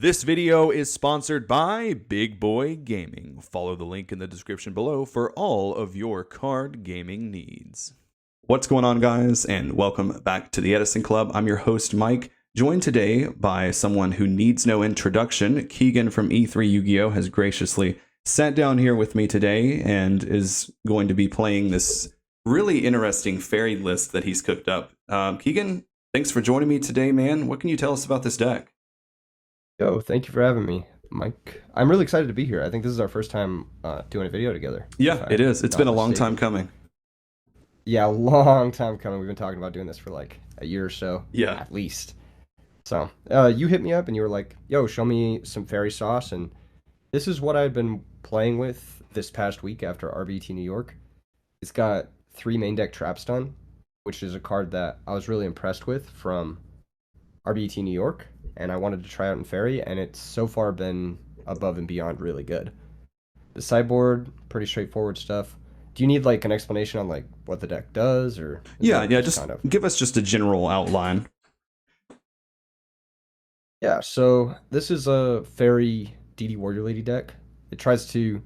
This video is sponsored by Big Boy Gaming. Follow the link in the description below for all of your card gaming needs. What's going on, guys, and welcome back to the Edison Club. I'm your host, Mike, joined today by someone who needs no introduction. Keegan from E3 Yu-Gi-Oh! Has graciously sat down here with me today and is going to be playing this really interesting fairy list that he's cooked up. Keegan, thanks for joining me today, man. What can you tell us about this deck? Yo, thank you for having me, Mike. I'm really excited to be here. I think this is our first time doing a video together. Yeah, it is. It's been a long time coming. Yeah, a long time coming. We've been talking about doing this for like a year or so. Yeah. At least. So, you hit me up and you were like, yo, show me some fairy sauce. And this is what I've been playing with this past week after RBT New York. It's got 3 main deck traps done, which is a card that I was really impressed with from RBT New York. And I wanted to try out in Fairy, and it's so far been above and beyond really good. The sideboard, pretty straightforward stuff. Do you need like an explanation on like what the deck does, or yeah, just kind of... give us just a general outline. Yeah, so this is a Fairy DD Warrior Lady deck. It tries to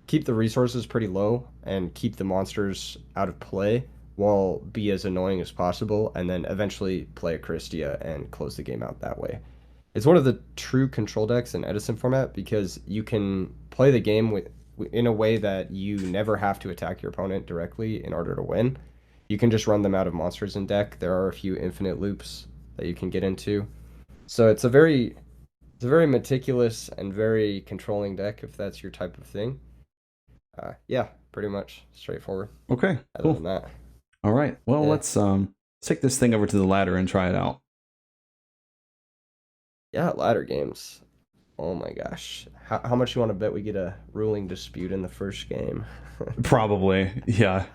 keep the resources pretty low and keep the monsters out of play while be as annoying as possible, and then eventually play a Christia and close the game out that way. It's one of the true control decks in Edison format because you can play the game in a way that you never have to attack your opponent directly in order to win. You can just run them out of monsters in deck. There are a few infinite loops that you can get into. So it's a very meticulous and very controlling deck if that's your type of thing. Yeah, pretty much straightforward. Okay, Other cool. than that. All right. Well, let's take this thing over to the ladder and try it out. Yeah, ladder games. Oh my gosh. How much you want to bet we get a ruling dispute in the first game? Probably, yeah.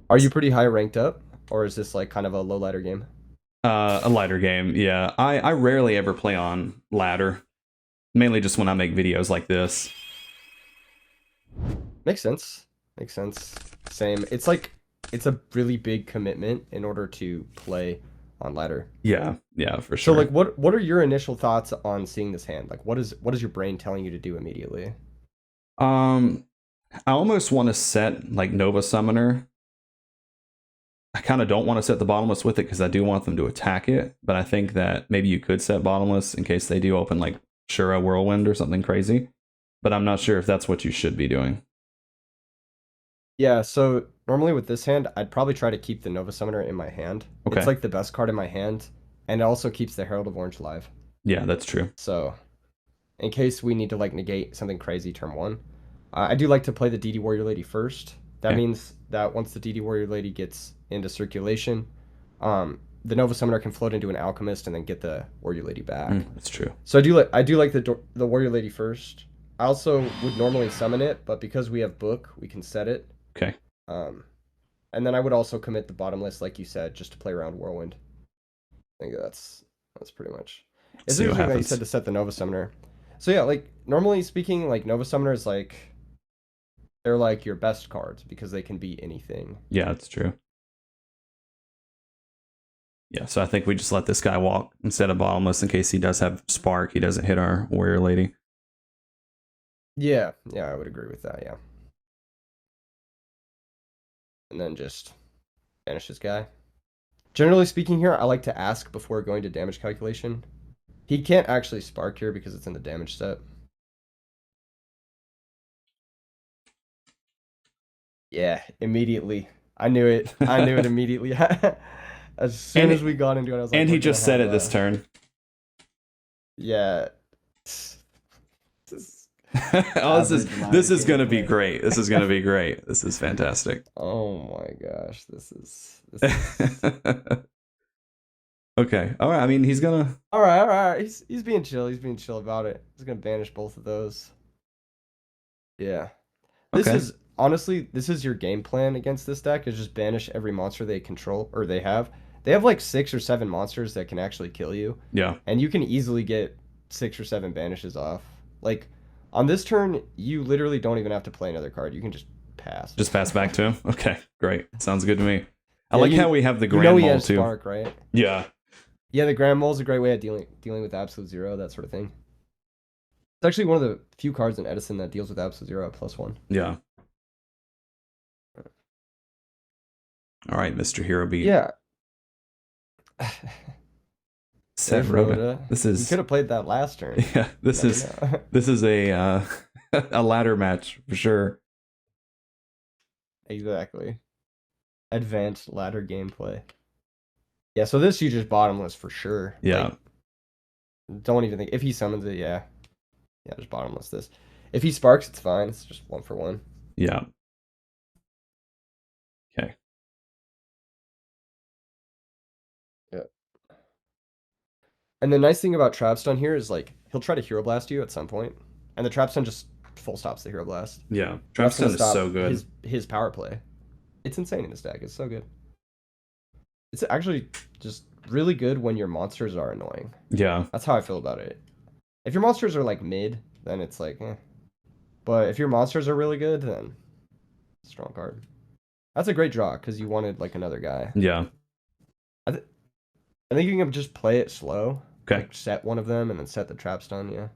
Are you pretty high ranked up, or is this like kind of a low ladder game? A ladder game, yeah. I rarely ever play on ladder, mainly just when I make videos like this. Makes sense. Makes sense. Same. It's like it's a really big commitment in order to play on ladder. Yeah, for sure. So like what are your initial thoughts on seeing this hand? Like what is your brain telling you to do immediately? I almost want to set like Nova Summoner. I kind of don't want to set the bottomless with it because I do want them to attack it, but I think that maybe you could set bottomless in case they do open like Shura Whirlwind or something crazy. But I'm not sure if that's what you should be doing. Yeah, so normally with this hand, I'd probably try to keep the Nova Summoner in my hand. Okay. It's like the best card in my hand, and it also keeps the Herald of Orange live. Yeah, that's true. So, in case we need to like negate something crazy turn 1, I do like to play the DD Warrior Lady first. That means that once the DD Warrior Lady gets into circulation, the Nova Summoner can float into an Alchemist and then get the Warrior Lady back. That's true. So I do like the Warrior Lady first. I also would normally summon it, but because we have Book, we can set it. Okay. And then I would also commit the bottomless, like you said, just to play around Whirlwind. I think that's pretty much. It's interesting that you said to set the Nova Summoner. So yeah, like normally speaking, like Nova Summoner is like they're like your best cards because they can be anything. Yeah, that's true. Yeah, so I think we just let this guy walk instead of bottomless in case he does have Spark. He doesn't hit our Warrior Lady. Yeah, I would agree with that. Yeah. And then just banish this guy. Generally speaking here, I like to ask before going to damage calculation. He can't actually spark here because it's in the damage step. Yeah, immediately. I knew it. I knew it immediately. As soon as we got into it, I was like, and he just said it this turn. Yeah. Oh, this is gonna be great. This is gonna be great. This is fantastic. Oh my gosh, this is Okay. All right. I mean, he's gonna. All right. He's being chill. He's being chill about it. He's gonna banish both of those. Yeah. This is honestly your game plan against this deck is just banish every monster they control or they have. They have like 6 or 7 monsters that can actually kill you. Yeah. And you can easily get 6 or 7 banishes off. Like on this turn, you literally don't even have to play another card. You can just pass. Just pass back to him? Okay, great. Sounds good to me. I like how we have the Grand Mole, he has too. Spark, right? Yeah. Yeah, the Grand Mole's a great way of dealing with Absolute Zero, that sort of thing. It's actually one of the few cards in Edison that deals with Absolute Zero at +1. Yeah. All right, Mr. Hero Beat. Yeah. Set There's Rhoda. Rhoda. This You is could have played that last turn. yeah. This Never is know. this is a a ladder match for sure. Exactly. Advanced ladder gameplay. Yeah, so this you just bottomless for sure. Yeah. Like, don't even think if he summons it, yeah. Yeah, just bottomless this. If he sparks, it's fine. It's just 1 for 1. Yeah. Okay. Yeah. And the nice thing about Trapstun here is like he'll try to Hero Blast you at some point, and the Trapstun just full stops the Hero Blast. Yeah. That's gonna Trapstun is stop so good. his power play. It's insane in this deck. It's so good. It's actually just really good when your monsters are annoying. Yeah. That's how I feel about it. If your monsters are like mid, then it's like, eh. But if your monsters are really good, then strong card. That's a great draw because you wanted like another guy. Yeah. I, th- I think you can just play it slow. Okay. Like set one of them and then set the Trapstun. Yeah.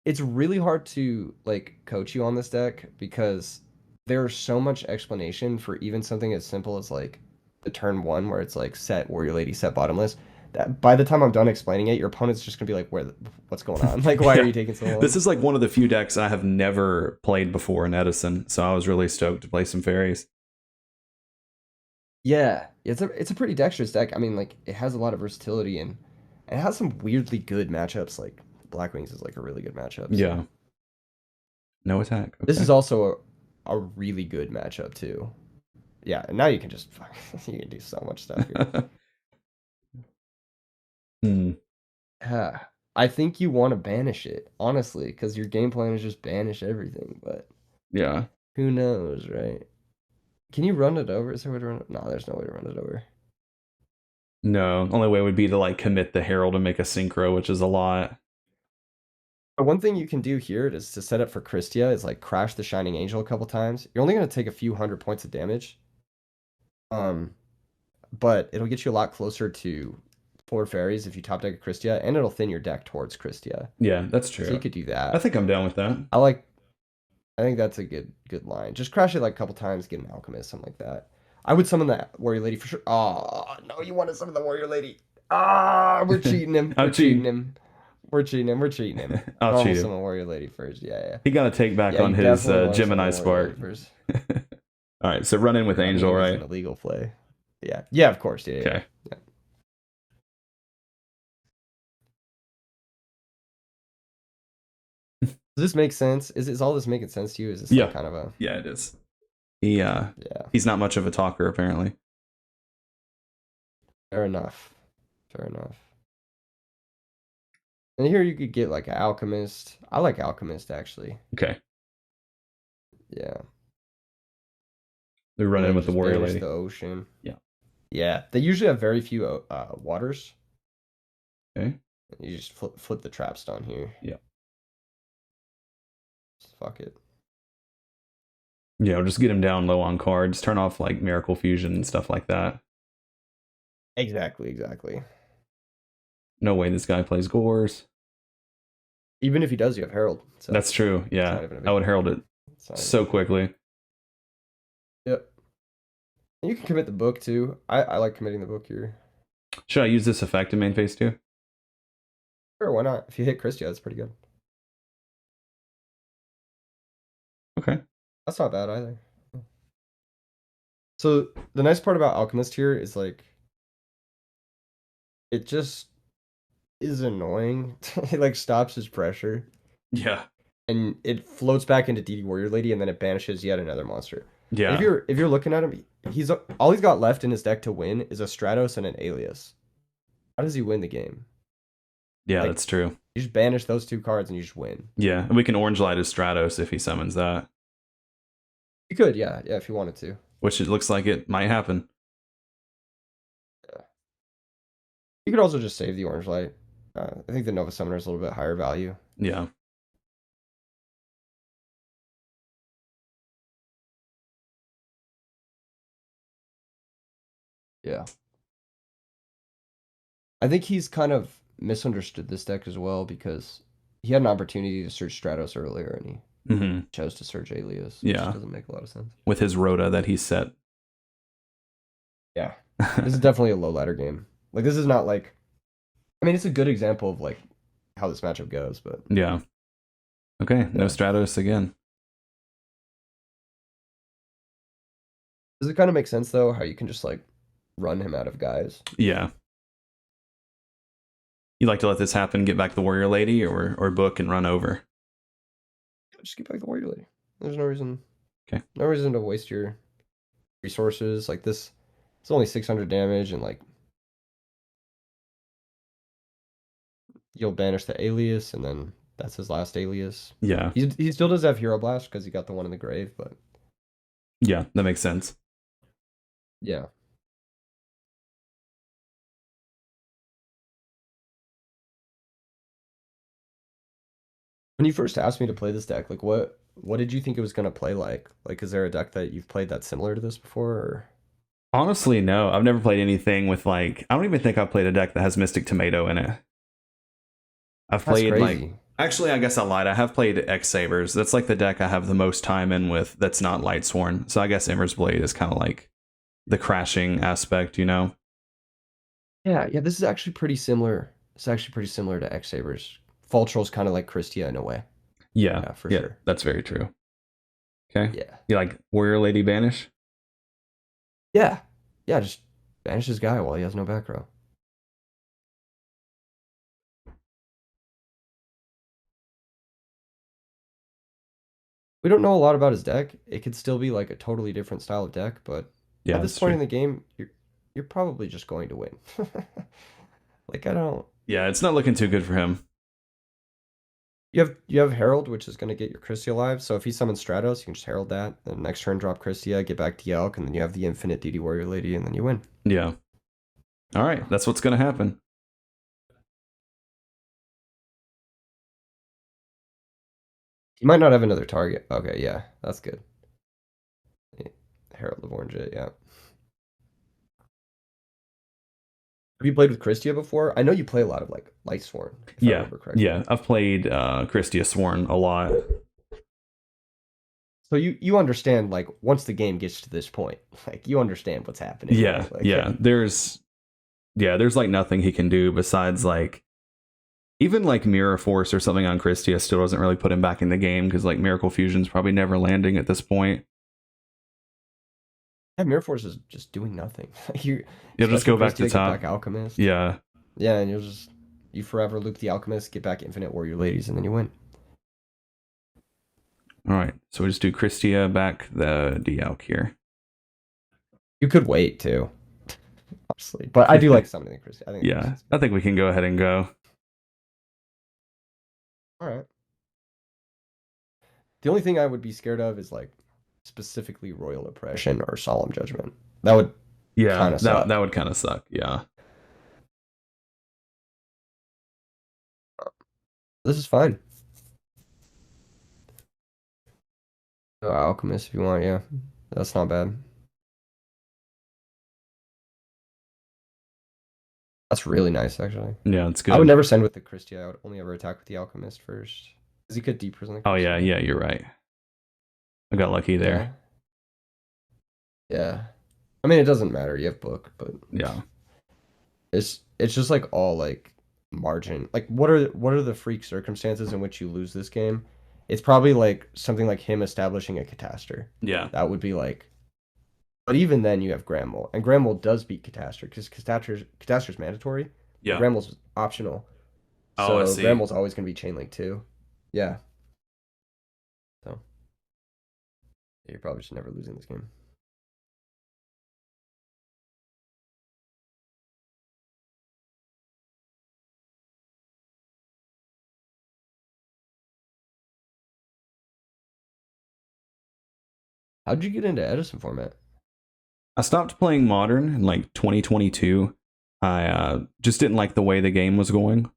It's really hard to like coach you on this deck because there's so much explanation for even something as simple as like the turn 1 where it's like set Warrior Lady, set bottomless. That by the time I'm done explaining it, your opponent's just gonna be like, what's going on? Like, why Yeah. are you taking so long? This is like one of the few decks I have never played before in Edison, so I was really stoked to play some fairies. Yeah, it's a pretty dexterous deck. I mean, like it has a lot of versatility and it has some weirdly good matchups. Like Black Wings is like a really good matchup. So. Yeah. No attack. Okay. This is also a really good matchup too. Yeah, and now you can just you can do so much stuff here. I think you want to banish it, honestly, because your game plan is just banish everything, but Yeah. who knows, right? Can you run it over? Is there a way to run it? No, there's no way to run it over. No, only way would be to like commit the Herald and make a synchro, which is a lot. But one thing you can do here is to set up for Christia is like crash the Shining Angel a couple times. You're only going to take a few hundred points of damage. But it'll get you a lot closer to 4 fairies if you top deck a Christia, and it'll thin your deck towards Christia. Yeah, that's true. So you could do that. I think I'm down with that. I think that's a good line. Just crash it like a couple times, get an Alchemist, something like that. I would summon that Warrior Lady for sure. Oh, no, you want to summon the Warrior Lady. Ah, we're cheating him. We're cheating him. We're cheating him. We're cheating him. I'll cheat him. Summon Warrior Lady first. Yeah. He got to take back on his Gemini Spark. All right, so run in with Angel, right? An illegal play. Yeah, of course. Yeah. Okay. Yeah. Does this make sense? Is all this making sense to you? Is this like kind of a... Yeah, it is. He's not much of a talker, apparently. Fair enough. And here you could get like an Alchemist. I like Alchemist, actually. Okay. Yeah. We run in with the Warrior Lady. The ocean. Yeah. Yeah, they usually have very few waters. Okay. You just flip the Trapstun here. Yeah. Just fuck it. Yeah, we'll just get him down low on cards. Turn off like Miracle Fusion and stuff like that. Exactly. No way this guy plays Gores. Even if he does, you have Herald. So that's true. Yeah, I would Herald it so quickly. Yep. And you can commit the book too. I like committing the book here. Should I use this effect in main phase too? Sure, why not? If you hit Christia, that's pretty good. Okay. That's not bad either. So the nice part about Alchemist here is like it just is annoying. It like stops his pressure. Yeah. And it floats back into DD Warrior Lady and then it banishes yet another monster. Yeah. And if you're looking at him, all he's got left in his deck to win is a Stratos and an Alias. How does he win the game? Yeah, like, that's true. You just banish those 2 cards and you just win. Yeah, and we can Orange Light his Stratos if he summons that. You could, yeah, if you wanted to. Which it looks like it might happen. Yeah. You could also just save the Orange Light. I think the Nova Summoner is a little bit higher value. Yeah. Yeah. I think he's kind of misunderstood this deck as well because he had an opportunity to search Stratos earlier and he Hmm. chose to search Alias, which Yeah, doesn't make a lot of sense. with his Rhoda that he set. Yeah. This is definitely a low ladder game. Like this is not like I mean it's a good example of like how this matchup goes, but Yeah. Okay, no yeah. Stratos again. Does it kind of make sense though how you can just like run him out of guys? Yeah. You like to let this happen, get back the Warrior Lady, or book and run over? Just get back the Warrior Lady. There's no reason. Okay. No reason to waste your resources like this. It's only 600 damage and like you'll banish the Alias and then that's his last Alias. Yeah. He still does have Hero Blast because he got the one in the grave, but Yeah, that makes sense. yeah. When you first asked me to play this deck, like what did you think it was gonna play like? Like, is there a deck that you've played that's similar to this before? Or... Honestly, no. I've never played anything with like. I don't even think I've played a deck that has Mystic Tomato in it. I've That's played like. crazy. Actually, I guess I lied. I have played X Sabers. That's like the deck I have the most time in with. That's not Lightsworn. So I guess Ember's Blade is kind of like the crashing aspect, you know? Yeah, yeah. This is actually pretty similar. It's actually pretty similar to X Sabers. Fall Troll's kind of like Christia in a way. Yeah, Yeah, for yeah, sure. that's very true. Okay. Yeah. You like Warrior Lady Banish? Yeah. Yeah, just banish this guy while he has no back row. We don't know a lot about his deck. It could still be like a totally different style of deck, but Yeah, at this that's point true. in the game, you're probably just going to win. Like I don't. Yeah, it's not looking too good for him. You have Herald, which is going to get your Christia alive. So if he summons Stratos, you can just Herald that. Then next turn, drop Christia, get back to Yelk, and then you have the infinite DD Warrior Lady, and then you win. Yeah. All right, that's what's going to happen. He might not have another target. Okay, yeah, that's good. Herald of Orange, yeah. Have you played with Christia before? I know you play a lot of like Lightsworn, if I Yeah, remember correctly. yeah. I've played Christia Sworn a lot. So you understand like once the game gets to this point, like you understand what's happening. Yeah, Right? Like, yeah. There's like nothing he can do besides like even like Mirror Force or something on Christia still doesn't really put him back in the game because like Miracle Fusion's probably never landing at this point. yeah, Mirror Force is just doing nothing. You'll just go back to Christia, top. get back Alchemist. Yeah. Yeah, and you forever loop the Alchemist, get back Infinite Warrior Ladies, and then you win. All right. So we just do Christia back the Dialk here. You could wait too, obviously, but I do like summoning Christia. I think. Yeah, I think we can go ahead and go. All right. The only thing I would be scared of is like specifically Royal Oppression or Solemn Judgment. That would Yeah, suck. that would kind of suck. Yeah. This is fine. Alchemist if you want, yeah. That's not bad. That's really nice, actually. Yeah, it's good. I would never send with the Christia. I would only ever attack with the Alchemist first. Because he could deep prison the Christia. Oh yeah, yeah, you're right. I got lucky there. Yeah. I mean, it doesn't matter. You have book, but Yeah. it's just like all like margin. Like what are the freak circumstances in which you lose this game? It's probably like something like him establishing a Catastor. Yeah. That would be like. But even then, you have Granmole, and Granmole does beat Catastor because Catastor's mandatory. Yeah. Granmole's optional. Oh, So I see. Granmole's always going to be Chain Link too. Yeah. So you're probably just never losing this game. How'd you get into Edison format? I stopped playing Modern in like 2022. I just didn't like the way the game was going.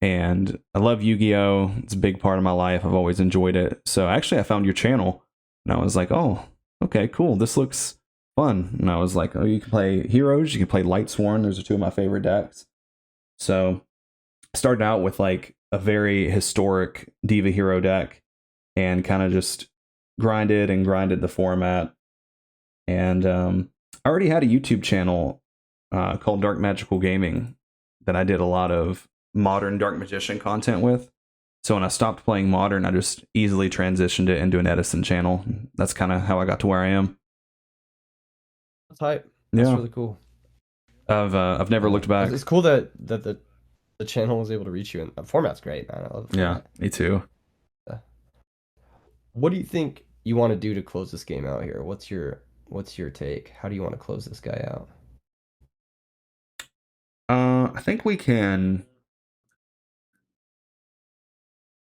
And I love Yu-Gi-Oh! It's a big part of my life. I've always enjoyed it. So actually, I found your channel. And I was like, oh, okay, cool. This looks fun. And I was like, oh, you can play Heroes. You can play Lightsworn. Those are two of my favorite decks. So started out with like a very historic Diva Hero deck and kind of just grinded the format. And I already had a YouTube channel called Dark Magical Gaming that I did a lot of modern Dark Magician content with. So when I stopped playing Modern, I just easily transitioned it into an Edison channel. That's kind of how I got to where I am. That's hype. That's Yeah. really cool. I've never looked back. It's cool that the channel was able to reach you, and the format's great, man. I love the format. Yeah, me too. What do you think you want to do to close this game out here? What's your take? How do you want to close this guy out? I think we can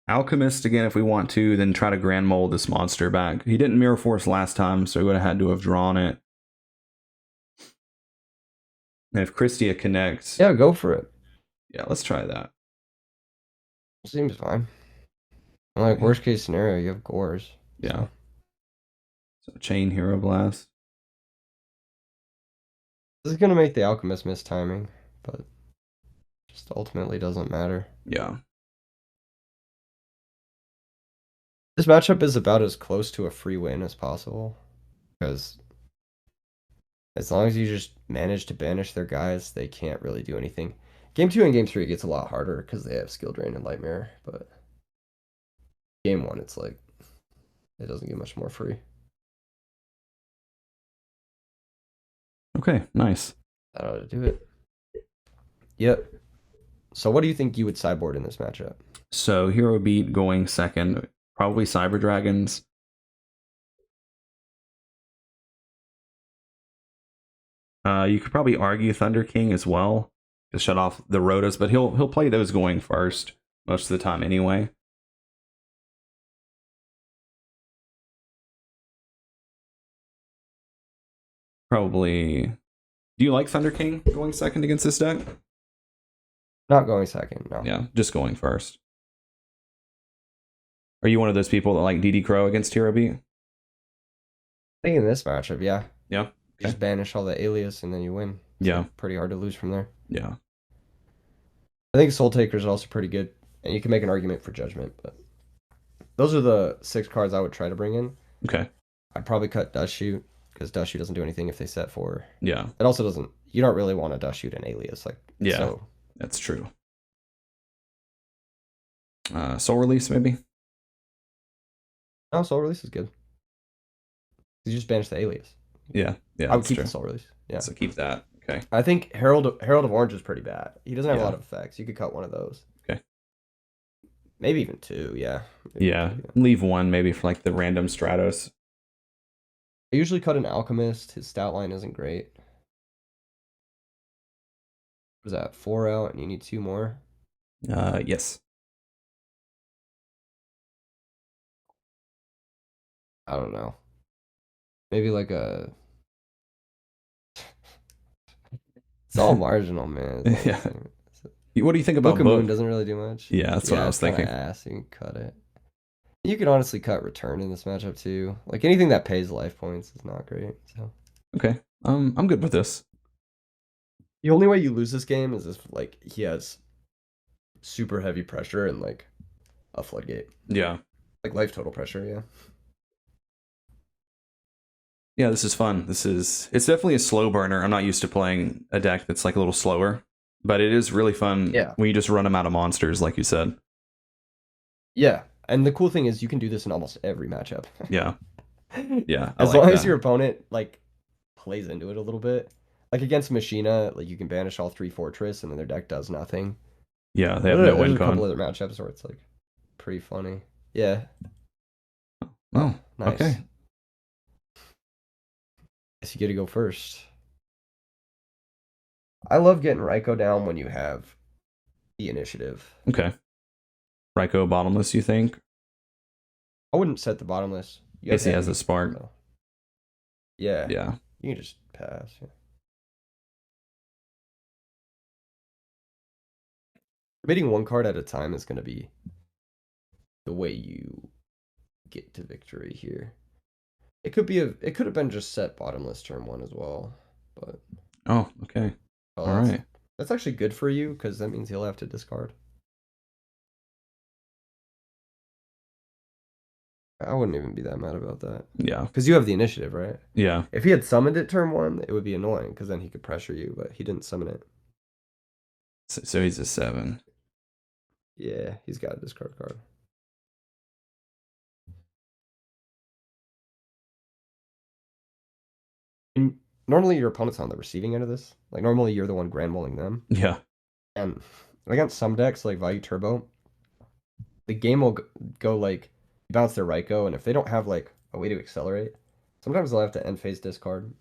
Alchemist again if we want to, then try to Grand Mold this monster back. He didn't Mirror Force last time, so he would have had to have drawn it. And if Christia connects... Yeah, go for it. Yeah, let's try that. Seems fine. Like, worst case scenario, you have Gores. Yeah. So Chain Hero Blast. This is going to make the Alchemist miss timing, but just ultimately doesn't matter. Yeah. This matchup is about as close to a free win as possible, because as long as you just manage to banish their guys, they can't really do anything. Game 2 and Game 3 gets a lot harder because they have Skill Drain and Light Mirror, but Game 1, it's like, it doesn't get much more free. Okay, nice. That ought to do it. Yep. So what do you think you would sideboard in this matchup? So Hero Beat going second. Probably Cyber Dragons. You could probably argue Thunder King as well to shut off the Rotas, but he'll play those going first most of the time anyway. Probably. Do you like Thunder King going second against this deck? Not going second, no. Yeah, just going first. Are you one of those people that like DD Crow against Hero Beat? I think in this matchup, yeah. Yeah. Okay. Just banish all the alias and then you win. It's yeah. Like pretty hard to lose from there. Yeah. I think Soul Taker is also pretty good, and you can make an argument for Judgment, but those are the 6 cards I would try to bring in. Okay. I'd probably cut Dust Shoot, because Dust Shoot doesn't do anything if they set 4. Yeah. It also doesn't, you don't really want to Dust Shoot an alias. Like, yeah, so. That's true. Soul Release, maybe? No, Soul Release is good. You just banish the alias. Yeah, I would keep the Soul Release. Yeah. So keep that. Okay. I think Herald of Orange is pretty bad. He doesn't have a lot of effects. You could cut one of those. Okay. Maybe even 2, yeah. Yeah. 2, yeah. Leave 1 maybe for like the random Stratos. I usually cut an Alchemist. His stat line isn't great. What is that? 4 out and you need 2 more? Yes. I don't know. Maybe like a... It's all marginal, man. Yeah. What do you think about Book of Moon doesn't really do much. Yeah, that's what I was thinking. Ass. You can cut it. You can honestly cut Return in this matchup too. Like anything that pays life points is not great. So okay, I'm good with this. The only way you lose this game is if like he has super heavy pressure and like a floodgate. Yeah. Like life total pressure. Yeah. Yeah, this is fun. It's definitely a slow burner. I'm not used to playing a deck that's like a little slower, but it is really fun when you just run them out of monsters, like you said. Yeah, and the cool thing is you can do this in almost every matchup. Yeah. Yeah. As long as your opponent like plays into it a little bit. Like against Machina, like you can banish all 3 Fortress and then their deck does nothing. Yeah, they have no win con. There's a couple other matchups where it's like pretty funny. Yeah. Oh, nice. Okay. Guess you get to go first. I love getting Raikou down when you have the initiative. Okay. Raikou bottomless, you think? I wouldn't set the bottomless. Guess he has a spark. Though. Yeah. Yeah. You can just pass. Yeah. Committing 1 card at a time is going to be the way you get to victory here. It could have been just set bottomless turn 1 as well, but oh, okay. All right. That's actually good for you because that means he'll have to discard. I wouldn't even be that mad about that. Yeah. Because you have the initiative, right? Yeah. If he had summoned it turn 1, it would be annoying because then he could pressure you, but he didn't summon it. So he's a 7. Yeah, he's got a discard card. And normally your opponent's on the receiving end of this. Like normally you're the one grand mulling them. Yeah. And against some decks like Value Turbo, the game will go like bounce their Raikou, and if they don't have like a way to accelerate, sometimes they'll have to end phase discard.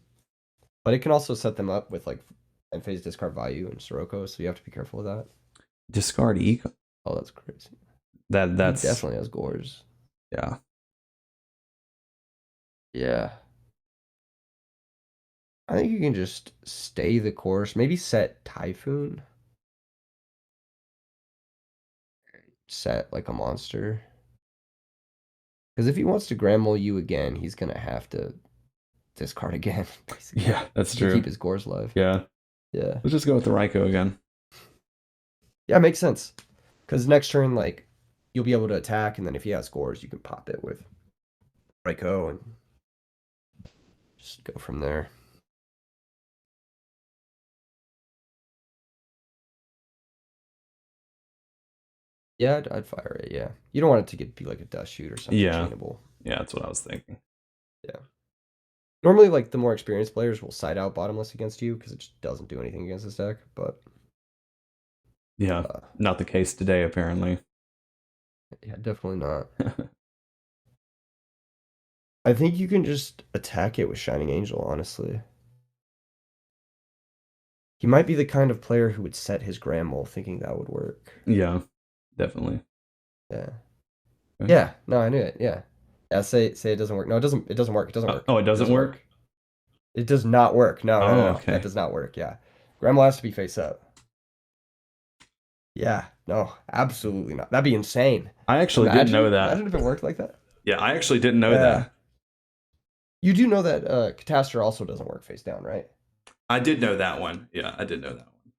But it can also set them up with like end phase discard value and Sirocco, so you have to be careful with that. Discard eco. Oh, that's crazy. That's He definitely has Gores. Yeah. Yeah. I think you can just stay the course. Maybe set Typhoon. Set like a monster. Because if he wants to Grammel you again, he's gonna have to discard again. Basically. Yeah, that's to true. keep his Gores alive. Yeah. Yeah. Let's just go with the Raikou again. Yeah, makes sense. Because next turn, like, you'll be able to attack, and then if he has Gores, you can pop it with Raikou and just go from there. Yeah, I'd fire it. Yeah, you don't want it to be like a dust shoot or something chainable. Yeah, that's what I was thinking. Yeah. Normally, like the more experienced players will side out bottomless against you because it just doesn't do anything against this deck. But yeah, not the case today, apparently. Yeah, definitely not. I think you can just attack it with Shining Angel. Honestly, he might be the kind of player who would set his Grammel thinking that would work. Yeah, definitely. Yeah. Okay. Yeah. No, I knew it. Yeah. Yeah. Say it doesn't work. No, it doesn't. It doesn't work. It doesn't work. Oh, it doesn't work? It does not work. No, no, no. Okay. That does not work. Yeah. Grammel has to be face up. Yeah. No, absolutely not. That'd be insane. I actually didn't know that. Imagine if it worked like that. Yeah, I actually didn't know that. You do know that Catastrophe also doesn't work face down, right? I did know that one. Yeah, I did know that one.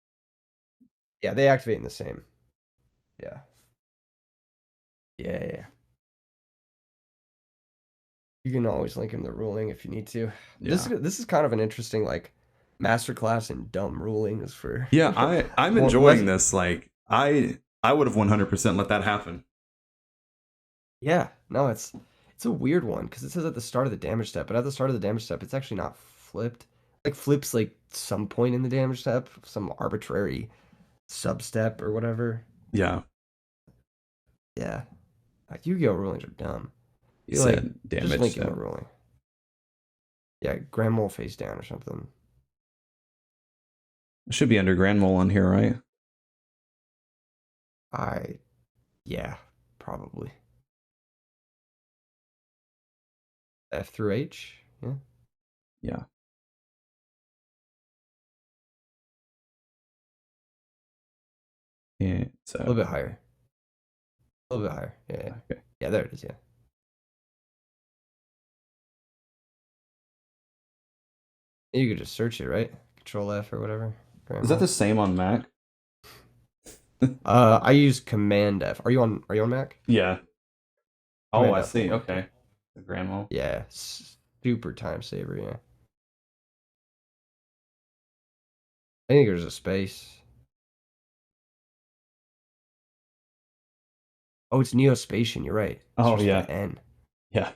Yeah, they activate in the same. Yeah. Yeah. You can always link him to ruling if you need to. Yeah. This is kind of an interesting like masterclass in dumb rulings for. Yeah, I'm enjoying this. Like I would have 100% let that happen. Yeah, no, it's a weird one because it says at the start of the damage step, but at the start of the damage step, it's actually not flipped. Like flips like some point in the damage step, some arbitrary sub step or whatever. Yeah. Yeah. Like Yu-Gi-Oh rulings are dumb. You said damage just link step. him a ruling. Yeah, Grand Mole face down or something. It should be under Grand Mole on here, right? Yeah, probably. F through H, yeah. Yeah. Yeah, so A little bit higher. A little bit higher. Yeah. Okay. Yeah, there it is, yeah. You could just search it, right? Control F or whatever. Is that the same on Mac? I use Command F. Are you on Mac? Yeah. Oh, Command I F. see. Okay. The Grand Mole. Yeah, super time saver, yeah. I think there's a space. Oh, it's Neospatian, you're right. Oh, yeah. N. Yeah.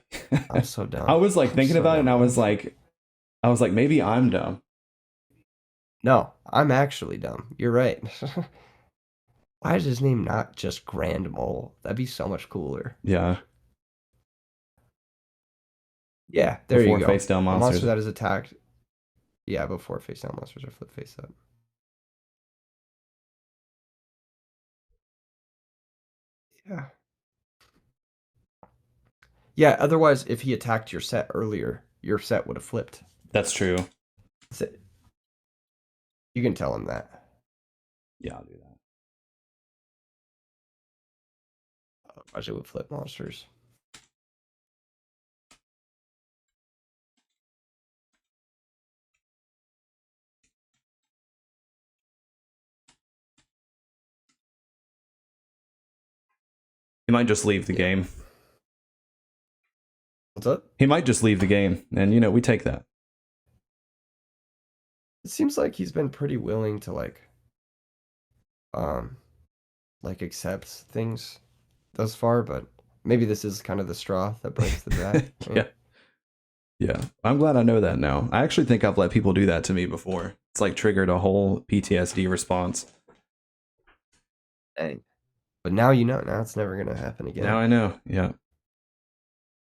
I'm so dumb. I was like thinking about it and I was like maybe I'm dumb. No, I'm actually dumb. You're right. Why is his name not just Grand Mole? That'd be so much cooler. Yeah. Yeah, there you go. Before face down monsters. A monster that is attacked. Yeah, before face down monsters are flip face up. Yeah. Yeah, otherwise, if he attacked your set earlier, your set would have flipped. That's true. You can tell him that. Yeah, I'll do that. Otherwise, it would flip monsters. He might just leave the game. What's up? He might just leave the game, and we take that. It seems like he's been pretty willing to um, accept things thus far, but maybe this is kind of the straw that breaks the back. Yeah. Yeah. I'm glad I know that now. I actually think I've let people do that to me before. It's like triggered a whole PTSD response. Dang. But now you know. Now it's never gonna happen again. Now I know. Yeah.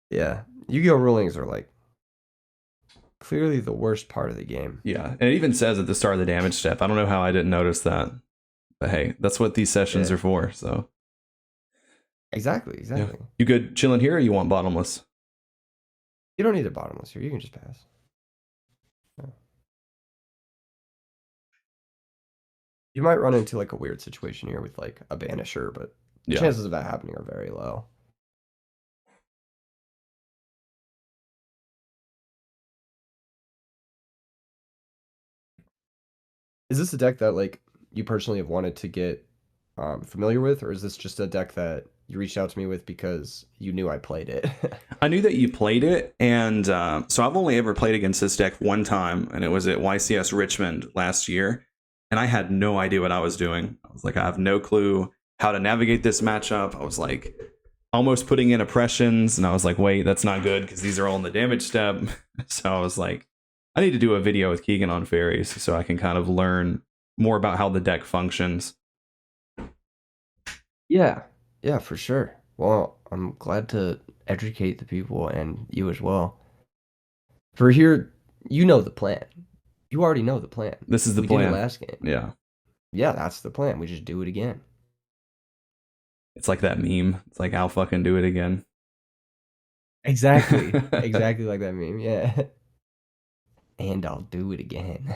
Yeah. Yu-Gi-Oh! Rulings are like clearly the worst part of the game. Yeah. And it even says at the start of the damage step. I don't know how I didn't notice that. But hey, that's what these sessions are for. So exactly. yeah. You good chilling here, or you want bottomless? You don't need a bottomless here. You can just pass. Yeah. You might run into like a weird situation here with like a banisher, but the chances of that happening are very low. Is this a deck that like you personally have wanted to get familiar with, or is this just a deck that you reached out to me with because you knew I played it? I knew that you played it, and so I've only ever played against this deck one time, and it was at YCS Richmond last year, and I had no idea what I was doing. I was like, I have no clue how to navigate this matchup. I was like almost putting in oppressions, and I was like, wait, that's not good because these are all in the damage step. So I was like, I need to do a video with Keegan on fairies so I can kind of learn more about how the deck functions. Yeah, for sure. Well, I'm glad to educate the people and you as well. For here, you know the plan. You already know the plan. This is the plan. We did it last game. Yeah. Yeah, that's the plan. We just do it again. It's like that meme. It's like, I'll fucking do it again. Exactly. Exactly like that meme. Yeah. And I'll do it again.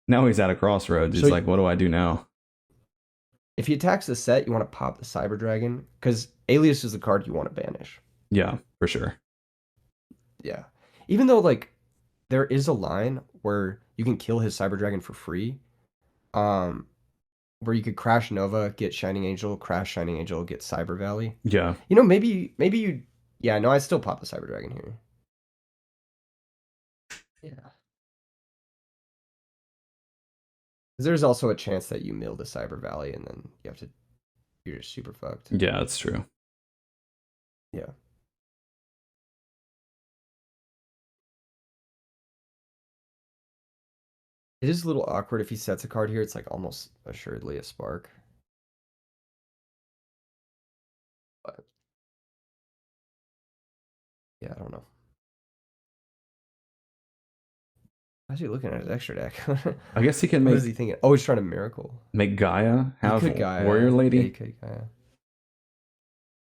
Now he's at a crossroads. He's like, what do I do now? If he attacks the set, you want to pop the Cyber Dragon, because Alias is the card you want to banish. Yeah, for sure. Yeah. Even though, like, there is a line where you can kill his Cyber Dragon for free, where you could crash Nova, get Shining Angel, crash Shining Angel, get Cyber Valley. Yeah. Maybe you... Yeah, no, I still pop the Cyber Dragon here. Yeah. There's also a chance that you mill the Cyber Valley and then you're just super fucked. Yeah, that's true. Yeah. It is a little awkward if he sets a card here. It's like almost assuredly a spark. But yeah, I don't know. How's he looking at his extra deck? I guess he can make... What is he thinking? Oh, he's trying to miracle. Make Gaia have Gaia. Warrior Lady? Yeah, he could Gaia.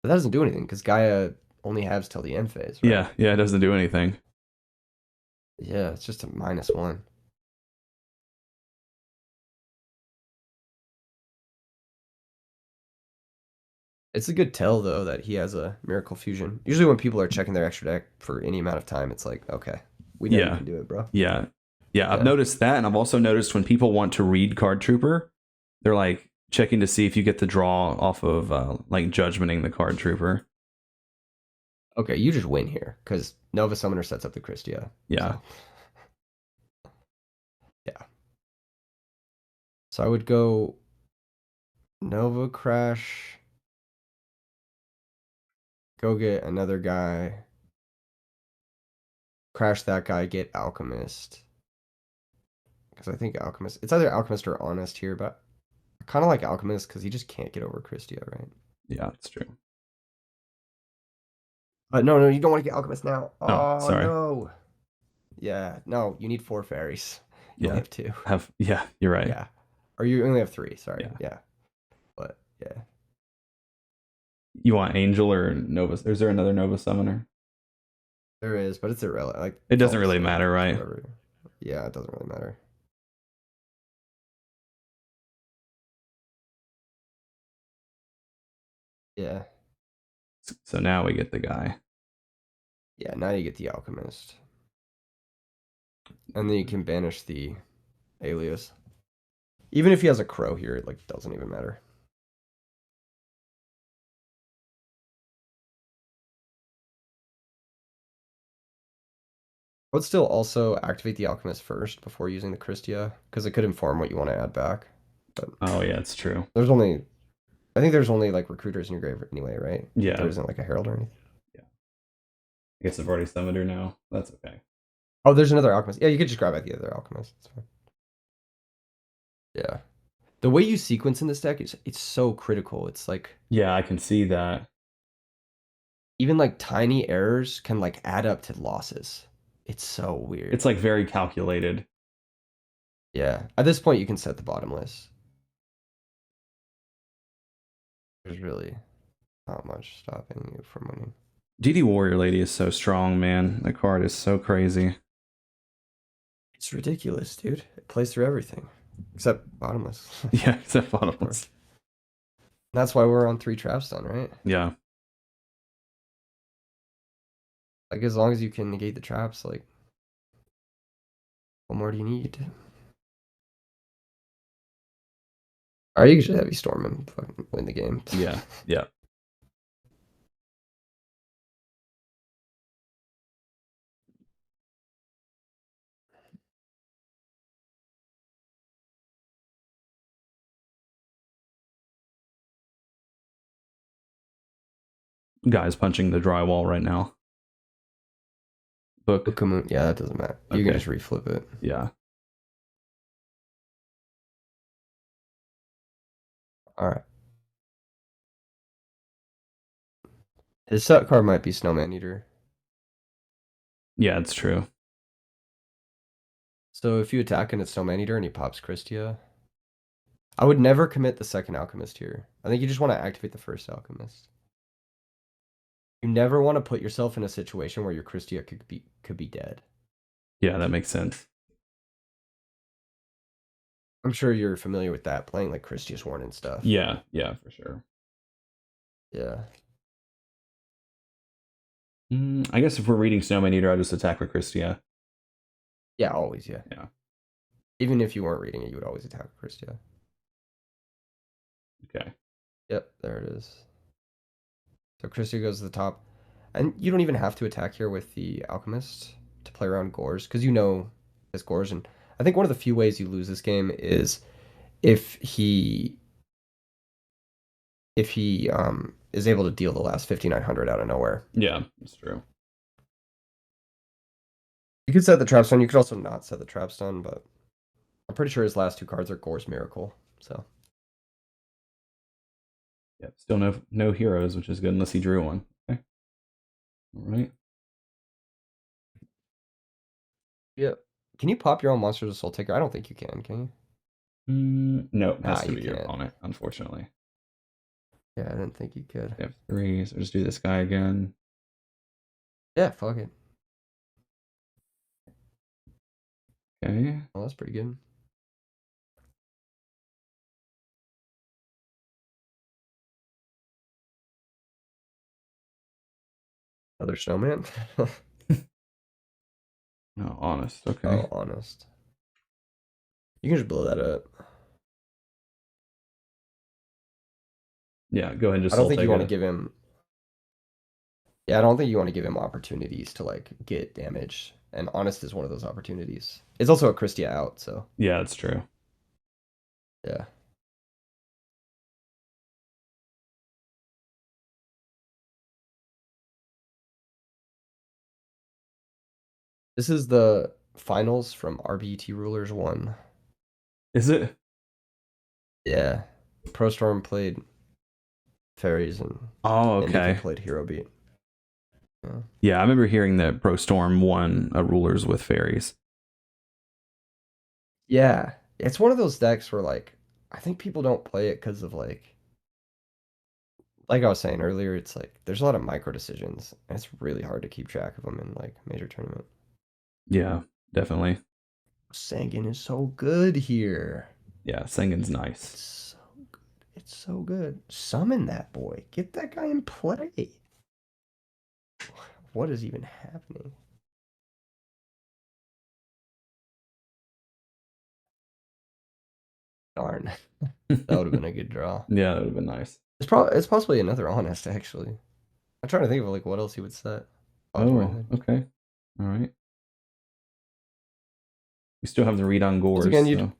But that doesn't do anything, because Gaia only has till the end phase, right? Yeah, it doesn't do anything. Yeah, it's just a -1. It's a good tell, though, that he has a Miracle Fusion. Usually when people are checking their extra deck for any amount of time, it's like, okay, we know you can do it, bro. Yeah, I've noticed that, and I've also noticed when people want to read Card Trooper, they're like checking to see if you get the draw off of like judgmenting the Card Trooper. Okay, you just win here, because Nova Summoner sets up the Christia. Yeah. So. Yeah. So I would go Nova Crash, go get another guy, crash that guy, get Alchemist. Because I think Alchemist, it's either Alchemist or Honest here, but I kind of like Alchemist because he just can't get over Christia, right? Yeah, that's true. But no, you don't want to get Alchemist now. Oh, sorry. No. Yeah, no, you need 4 fairies. You only have 2. Yeah, you're right. Yeah. Or you only have 3, sorry. Yeah. But, yeah. You want Angel or Nova? Is there another Nova Summoner? There is, but it's irrelevant. Like, it doesn't really matter, right? Whatever. Yeah, it doesn't really matter. Yeah. So now we get the guy. Yeah, now you get the Alchemist. And then you can banish the Alias. Even if he has a Crow here, it like doesn't even matter. I would still also activate the Alchemist first before using the Christia, because it could inform what you want to add back. But Oh yeah, it's true. there's only, I think there's only like recruiters in your grave anyway, right? Yeah, There isn't like a herald or anything. yeah. I guess I've already summoned her now. That's okay. Oh, there's another Alchemist. Yeah, you could just grab out the other Alchemist. It's fine. Yeah. The way you sequence in this deck is it's so critical. It's like Yeah, I can see that. even like tiny errors can like add up to losses. It's so weird. It's like very calculated. Yeah. At this point, you can set the bottom list. There's really not much stopping you from winning. DD Warrior Lady is so strong, man. The card is so crazy. It's ridiculous, dude. It plays through everything except bottomless. Yeah, except bottomless. That's why we're on 3 traps done, right? Yeah. Like as long as you can negate the traps, like what more do you need? Alright, you can just heavy storm and fucking win the game. Yeah. Yeah. Guy's punching the drywall right now. Book. Yeah, that doesn't matter. You Okay. can just reflip it. Yeah. Alright. His set card might be Snowman Eater. Yeah, it's true. So if you attack and it's Snowman Eater and he pops Christia, I would never commit the second Alchemist here. I think you just want to activate the first Alchemist. You never want to put yourself in a situation where your Christia could be dead. Yeah, that makes sense. I'm sure you're familiar with that, playing like Christia's Warn and stuff. Yeah, yeah, for sure. Yeah. I guess if we're reading Snowman Eater, I'll just attack with Christia. Yeah, always, yeah. Yeah. Even if you weren't reading it, you would always attack Christia. Okay. Yep, there it is. So Christia goes to the top. And you don't even have to attack here with the Alchemist to play around Gores, because you know his Gores. And I think one of the few ways you lose this game is if he is able to deal the last 5,900 out of nowhere. Yeah, that's true. You could set the trap stun. You could also not set the trap stun, but I'm pretty sure his last 2 cards are Gore's Miracle. So Yeah, still no heroes, which is good unless he drew one. Okay. All right. yeah, can you pop your own Monsters of Soul Taker? I don't think you can you? No, it has to you be your can't. opponent, unfortunately. Yeah, I didn't think you could. We have 3, so just do this guy again. Yeah, fuck it. Okay. Well, that's pretty good. Another snowman? No, honest. Okay. Oh, honest. You can just blow that up. Yeah, go ahead and just I don't think Soul you want to Taker. give him. Yeah, I don't think you want to give him opportunities to like get damage. And honest is one of those opportunities. It's also a Christia out, so Yeah, that's true. yeah. This is the finals from RBT Rulers 1. Is it? Yeah. Pro Storm played Fairies and Oh, Indie okay. played Hero Beat. Yeah. Yeah, I remember hearing that Pro Storm won a Rulers with Fairies. Yeah. It's one of those decks where like I think people don't play it because of like I was saying earlier, it's like there's a lot of micro decisions and it's really hard to keep track of them in like major tournament. Yeah, definitely. Sangin is so good here. Yeah, Sengen's nice. It's so good. It's so good. Summon that boy. Get that guy in play. What is even happening? Darn. That would have been a good draw. Yeah, that would have been nice. It's possibly another honest actually. I'm trying to think of like what else he would set. Oh, okay. All right. We still have the read on Gores. Again, So.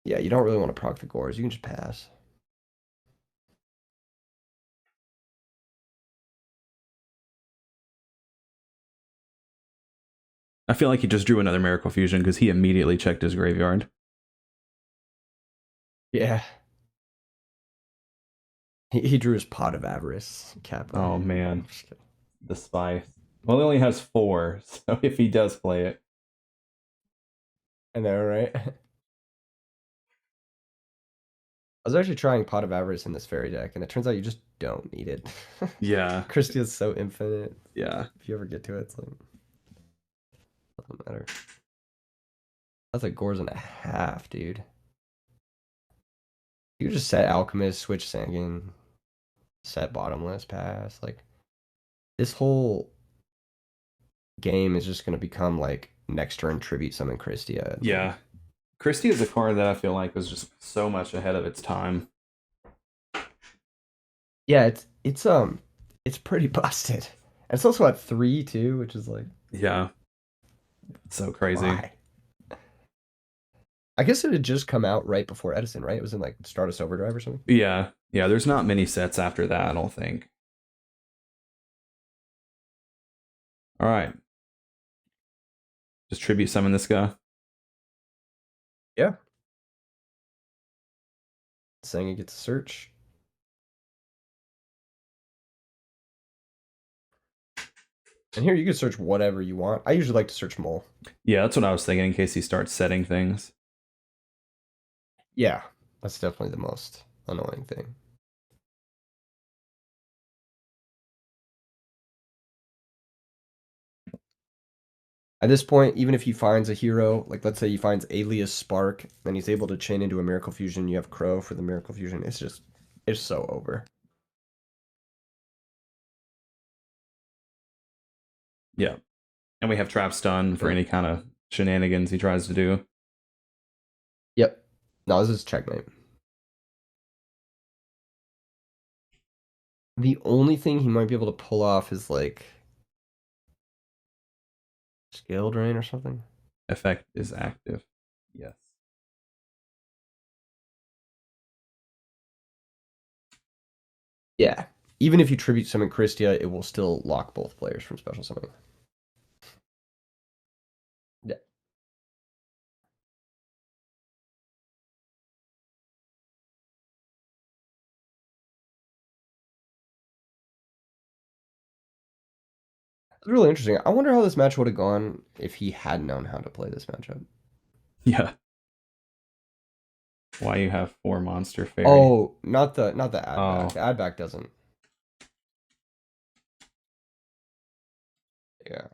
yeah, you don't really want to proc the Gores. You can just pass. I feel like he just drew another Miracle Fusion because he immediately checked his graveyard. Yeah. He drew his Pot of Avarice. Kappa. Oh, man. The Spice. Well, he only has 4, so if he does play it. I know, right? I was actually trying Pot of Avarice in this fairy deck, and it turns out you just don't need it. Yeah. Christia is so infinite. Yeah. If you ever get to it, it's like... doesn't matter. That's like Gores and a half, dude. You could just set Alchemist, switch Sanguine, set Bottomless, pass. Like, this whole game is just going to become like next turn tribute summon Christia. Yeah. Christia is a card that I feel like was just so much ahead of its time. Yeah, it's pretty busted. And it's also at 3 too, which is like, yeah, so crazy. Why? I guess it had just come out right before Edison, right? It was in like Stardust Overdrive or something. Yeah, there's not many sets after that, I don't think. All right, just tribute summon this guy. Yeah. Saying it gets a search. And here you can search whatever you want. I usually like to search Mole. Yeah, that's what I was thinking in case he starts setting things. Yeah, that's definitely the most annoying thing. At this point, even if he finds a hero, like let's say he finds Alias Spark, then he's able to chain into a Miracle Fusion. You have Crow for the Miracle Fusion. It's so over. Yeah, and we have Trap Stun for any kind of shenanigans he tries to do. Yep. No, this is checkmate. The only thing he might be able to pull off is like Scale Drain or something. Effect is active. Yes. Yeah. Even if you tribute summon Christia, it will still lock both players from special summoning. Yeah. It's really interesting. I wonder how this match would have gone if he had known how to play this matchup. Yeah. Why you have 4 monster fairy? Oh, not the add back. The add back doesn't. Yeah.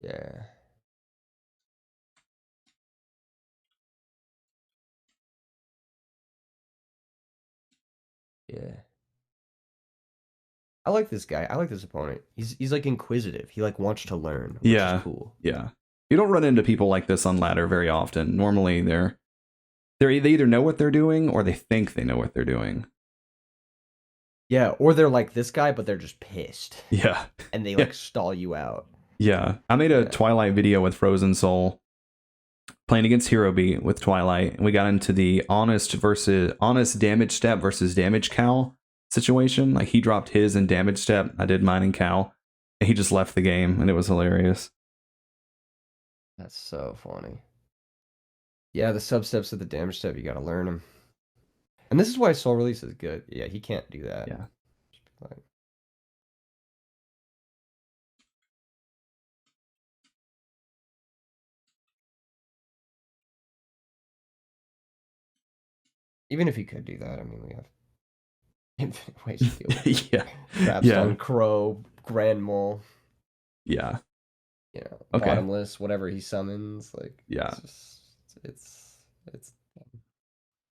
Yeah. Yeah. I like this guy. I like this opponent. He's like inquisitive. He like wants to learn, which is cool. Yeah. You don't run into people like this on ladder very often. Normally they either know what they're doing or they think they know what they're doing. Yeah, or they're like this guy, but they're just pissed. Yeah. And they like stall you out. Yeah. I made a Twilight video with Frozen Soul playing against Hero Beat with Twilight, and we got into the honest damage step versus damage cow situation. Like he dropped his in damage step, I did mine in cow, and he just left the game, and it was hilarious. That's so funny. Yeah, the sub steps of the damage step, you gotta learn them. And this is why Soul Release is good. Yeah, he can't do that. Yeah. Even if he could do that, I mean, we have infinite ways to deal with it. Yeah. Trapstone, Crow, Grand Mole. Yeah. You know, Bottomless, whatever he summons. Like, yeah. It's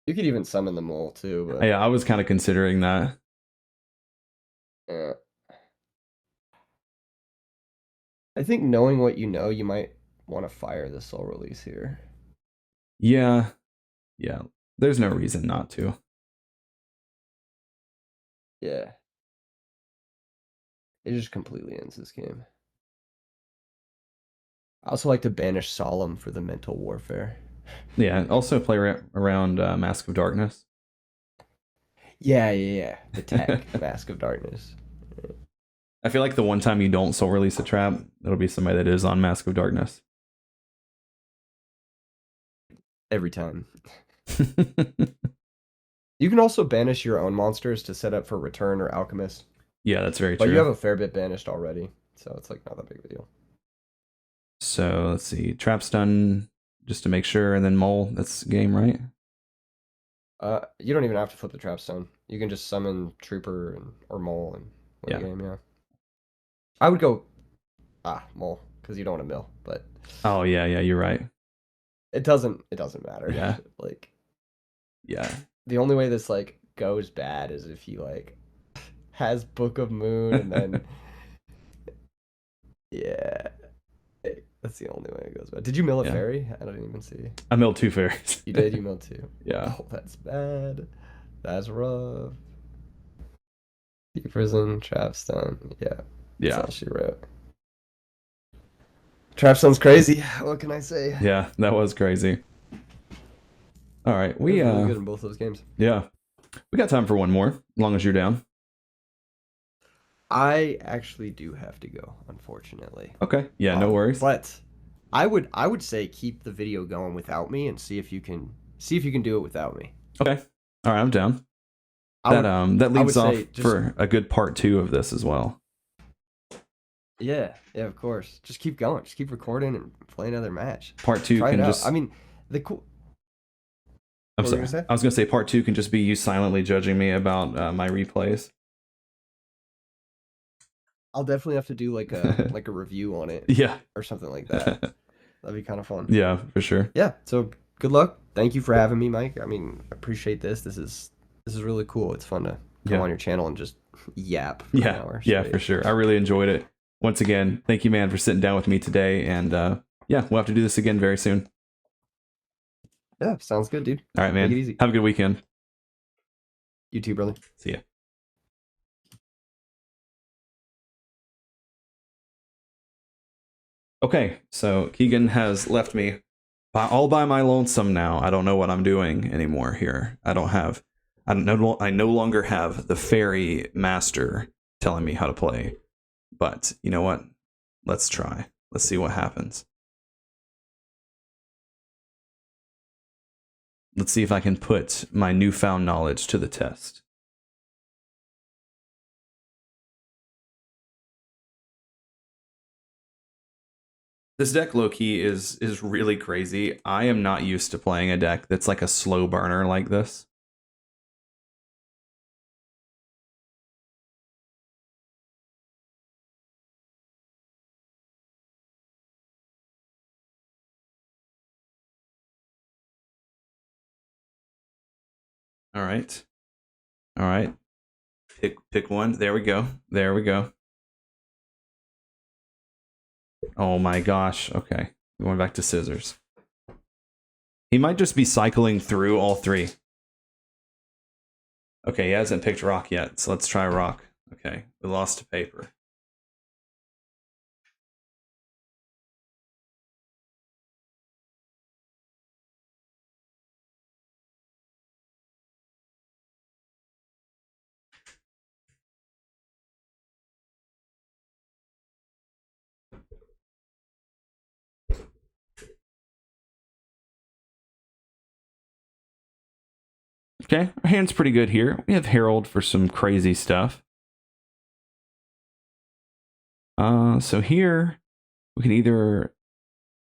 you could even summon the Mole too. But yeah, I was kind of considering that. Yeah. I think knowing what you know, you might want to fire the Soul Release here. Yeah. Yeah. There's no reason not to. Yeah. It just completely ends this game. I also like to banish Solemn for the mental warfare. Yeah, also play around Mask of Darkness. Yeah. The tech, Mask of Darkness. I feel like the one time you don't soul release a trap, it'll be somebody that is on Mask of Darkness. Every time. You can also banish your own monsters to set up for Return or Alchemist. Yeah, that's very But true. you have a fair bit banished already, so it's like not that big of a deal. So let's see. Trap's done just to make sure, and then Mole, that's game, right? You don't even have to flip the Trapstone. You can just summon Trooper or Mole and win the game, yeah. I would go Mole, because you don't want to mill, but oh yeah, you're right. It doesn't matter. Yeah. Like, yeah. The only way this like goes bad is if he like has Book of Moon and then yeah. That's the only way it goes bad. Did you mill a fairy? I didn't even see. I milled 2 fairies. You did? You milled 2? Yeah. Oh, that's bad. That's rough. Deep Prison, Trapstone. Yeah. Yeah. That's all she wrote. Trapstone's crazy. What can I say? Yeah, that was crazy. All right, we really good in both those games. Yeah, we got time for one more, as long as you're down. I actually do have to go, unfortunately. Okay. Yeah, no worries. But I would say keep the video going without me and see if you can do it without me. Okay. All right, I'm down. That leads off for a good part 2 of this as well. Yeah, of course. Just keep going. Just keep recording and play another match. Part 2 can just. I mean, the cool. I'm sorry. I was gonna say part 2 can just be you silently judging me about my replays. I'll definitely have to do like a review on it. Yeah. Or something like that. That'd be kind of fun. Yeah, for sure. Yeah. So good luck. Thank you for having me, Mike. I mean, I appreciate this. This is really cool. It's fun to come on your channel and just yap for an hour. Yeah, for sure. I really enjoyed it. Once again, thank you, man, for sitting down with me today. And yeah, we'll have to do this again very soon. Yeah, sounds good, dude. All right, man. Take it easy. Have a good weekend. You too, brother. See ya. Okay, so Keegan has left me all by my lonesome now. I don't know what I'm doing anymore here. I no longer have the fairy master telling me how to play. But you know what? Let's try. Let's see what happens. Let's see if I can put my newfound knowledge to the test. This deck, low-key, is really crazy. I am not used to playing a deck that's like a slow burner like this. All right. All right. Pick one. There we go. There we go. Oh my gosh. Okay. Going back to scissors. He might just be cycling through all 3. Okay, he hasn't picked rock yet, so let's try rock. Okay, we lost to paper. Okay, our hand's pretty good here. We have Herald for some crazy stuff. So here, we can either...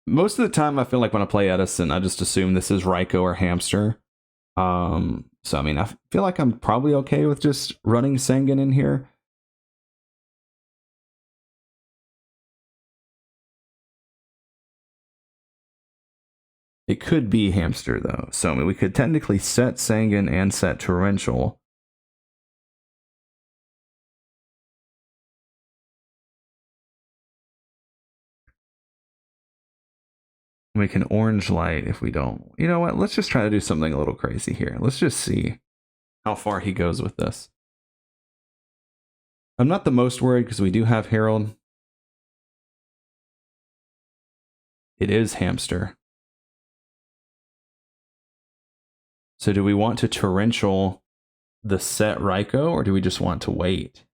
Most of the time, I feel like when I play Edison, I just assume this is Raikou or Hamster. So, I mean, I feel like I'm probably okay with just running Sangan in here. It could be Hamster, though. So, I mean, we could technically set Sangan and set Torrential. We can Orange Light if we don't. You know what? Let's just try to do something a little crazy here. Let's just see how far he goes with this. I'm not the most worried because we do have Herald. It is hamster. So do we want to torrential the set Raikou, or do we just want to wait?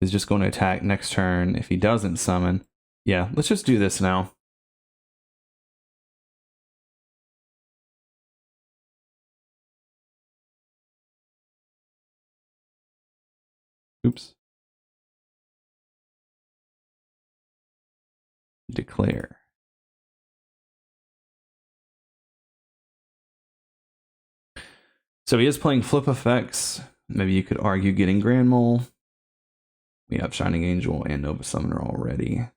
He's just going to attack next turn if he doesn't summon. Yeah, let's just do this now. Oops. Declare. So he is playing flip effects. Maybe you could argue getting Grand Mole. We have Shining Angel and Nova Summoner already.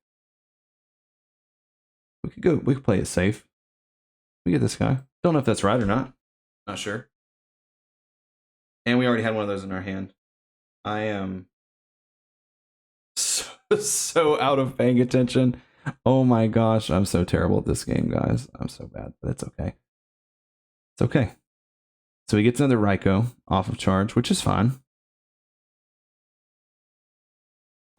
We could play it safe. We get this guy. Don't know if that's right or not. Not sure. And we already had one of those in our hand. I am so out of paying attention. Oh my gosh, I'm so terrible at this game, guys. I'm so bad, but it's okay. It's okay. So he gets another Raikou off of charge, which is fine.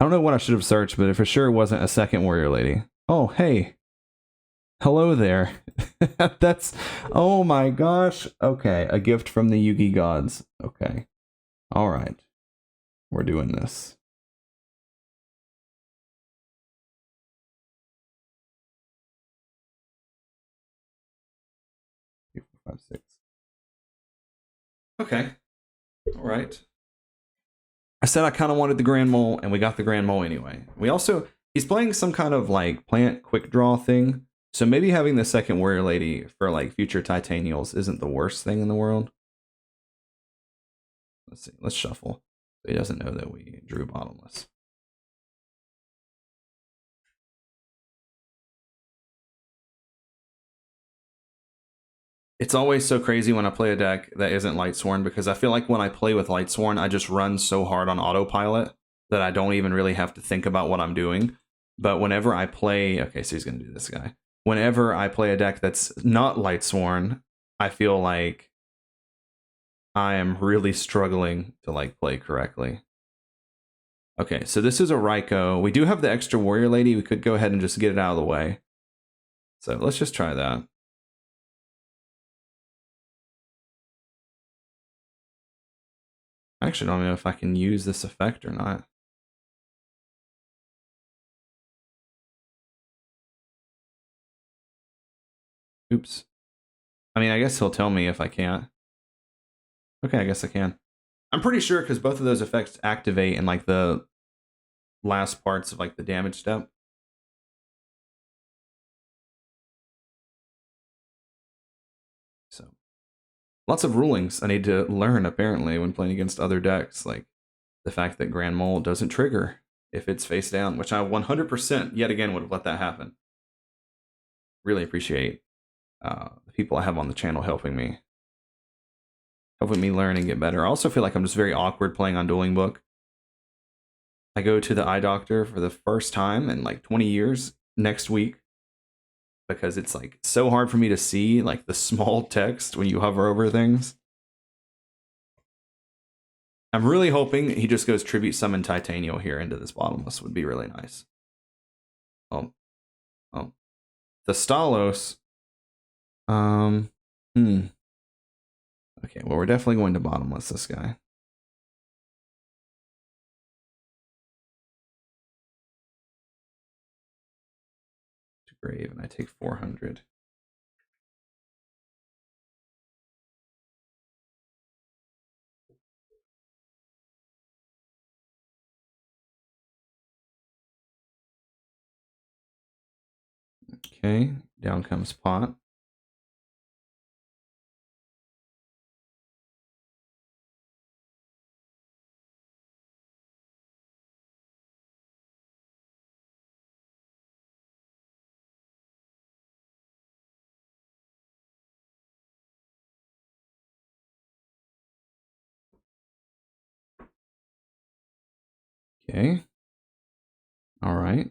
I don't know what I should have searched, but it for sure wasn't a second Warrior Lady. Oh, hey. Hello there. That's... Oh my gosh. Okay, a gift from the Yugi gods. Okay. All right. We're doing this. Three, four, 5, 6. Okay. All right. I said I kind of wanted the Grand Mole, and we got the Grand Mole anyway. We also... He's playing some kind of, like, plant quick draw thing. So maybe having the second Warrior Lady for, like, future Titanials isn't the worst thing in the world. Let's see. Let's shuffle. He doesn't know that we drew bottomless. It's always so crazy when I play a deck that isn't Lightsworn, because I feel like when I play with Lightsworn, I just run so hard on autopilot that I don't even really have to think about what I'm doing. But whenever I play... Okay, so he's going to do this guy. Whenever I play a deck that's not Lightsworn, I feel like I am really struggling to, like, play correctly. Okay, so this is a Raikou. We do have the extra Warrior Lady. We could go ahead and just get it out of the way. So let's just try that. I actually don't know if I can use this effect or not. Oops. I mean, I guess he'll tell me if I can't. Okay, I guess I can. I'm pretty sure because both of those effects activate in, like, the last parts of, like, the damage step. So, lots of rulings I need to learn, apparently, when playing against other decks. Like, the fact that Grand Mole doesn't trigger if it's face down, which I 100% yet again would have let that happen. Really appreciate the people I have on the channel helping me learn and get better. I also feel like I'm just very awkward playing on Dueling Book. I go to the eye doctor for the first time in, like, 20 years next week, because it's, like, so hard for me to see, like, the small text when you hover over things. I'm really hoping he just goes Tribute Summon Titanial here into this bottomless. Would be really nice. Oh. The Stalos. Okay, well, we're definitely going to bottomless this guy. To grave, and I take 400. Okay, down comes pot. Okay. All right.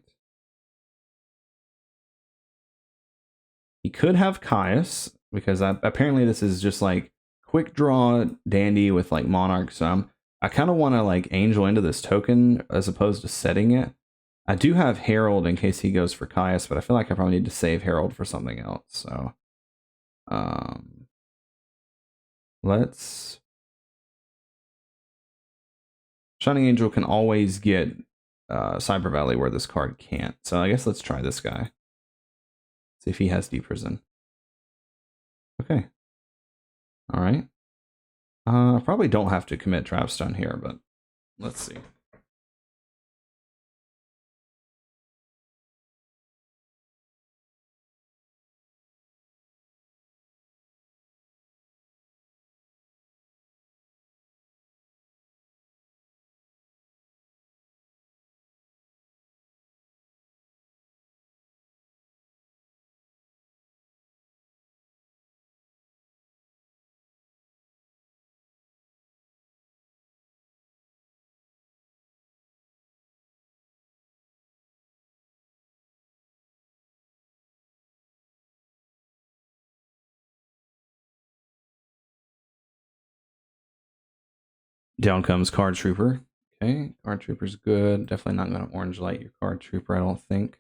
He could have Caius, because apparently this is just, like, quick draw dandy with like Monarch, so I kind of want to like Angel into this token as opposed to setting it. I do have Herald in case he goes for Caius, but I feel like I probably need to save Herald for something else. So, let's. Shining Angel can always get Cyber Valley where this card can't. So I guess let's try this guy. See if he has Deep Prison. Okay. All right. Probably don't have to commit Trapstone here, but let's see. Down comes Card Trooper. Okay, Card Trooper's good. Definitely not going to Orange Light your Card Trooper, I don't think.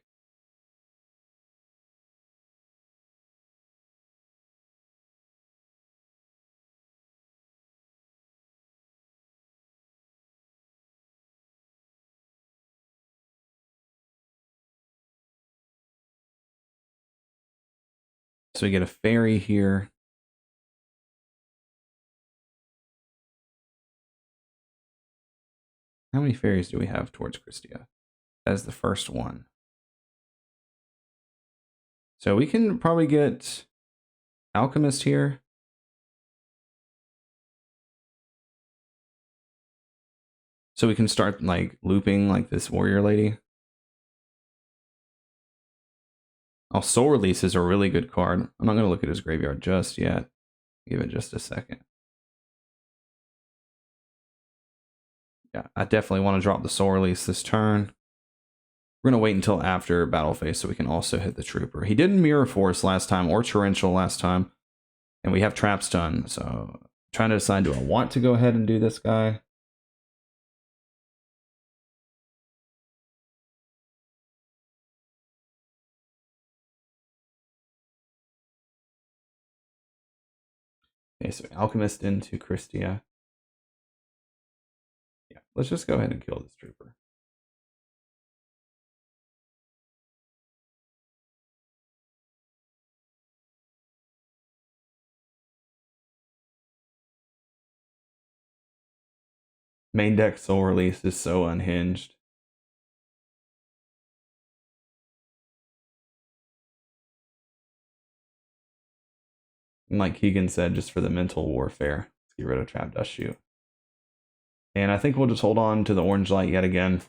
So we get a Fairy here. How many fairies do we have towards Christia? That is the first one. So we can probably get Alchemist here. So we can start like looping like this warrior lady. Oh, Soul Release is a really good card. I'm not going to look at his graveyard just yet. Give it just a second. Yeah, I definitely want to drop the Soul Release this turn. We're going to wait until after Battle Phase so we can also hit the Trooper. He didn't Mirror Force last time or Torrential last time. And we have Trap Stun, so I'm trying to decide, do I want to go ahead and do this guy? Okay, so Alchemist into Christia. Yeah, let's just go ahead and kill this Trooper. Main deck Soul Release is so unhinged. And like Keegan said, just for the mental warfare, let's get rid of Trap Dust Shoot. And I think we'll just hold on to the Orange Light yet again,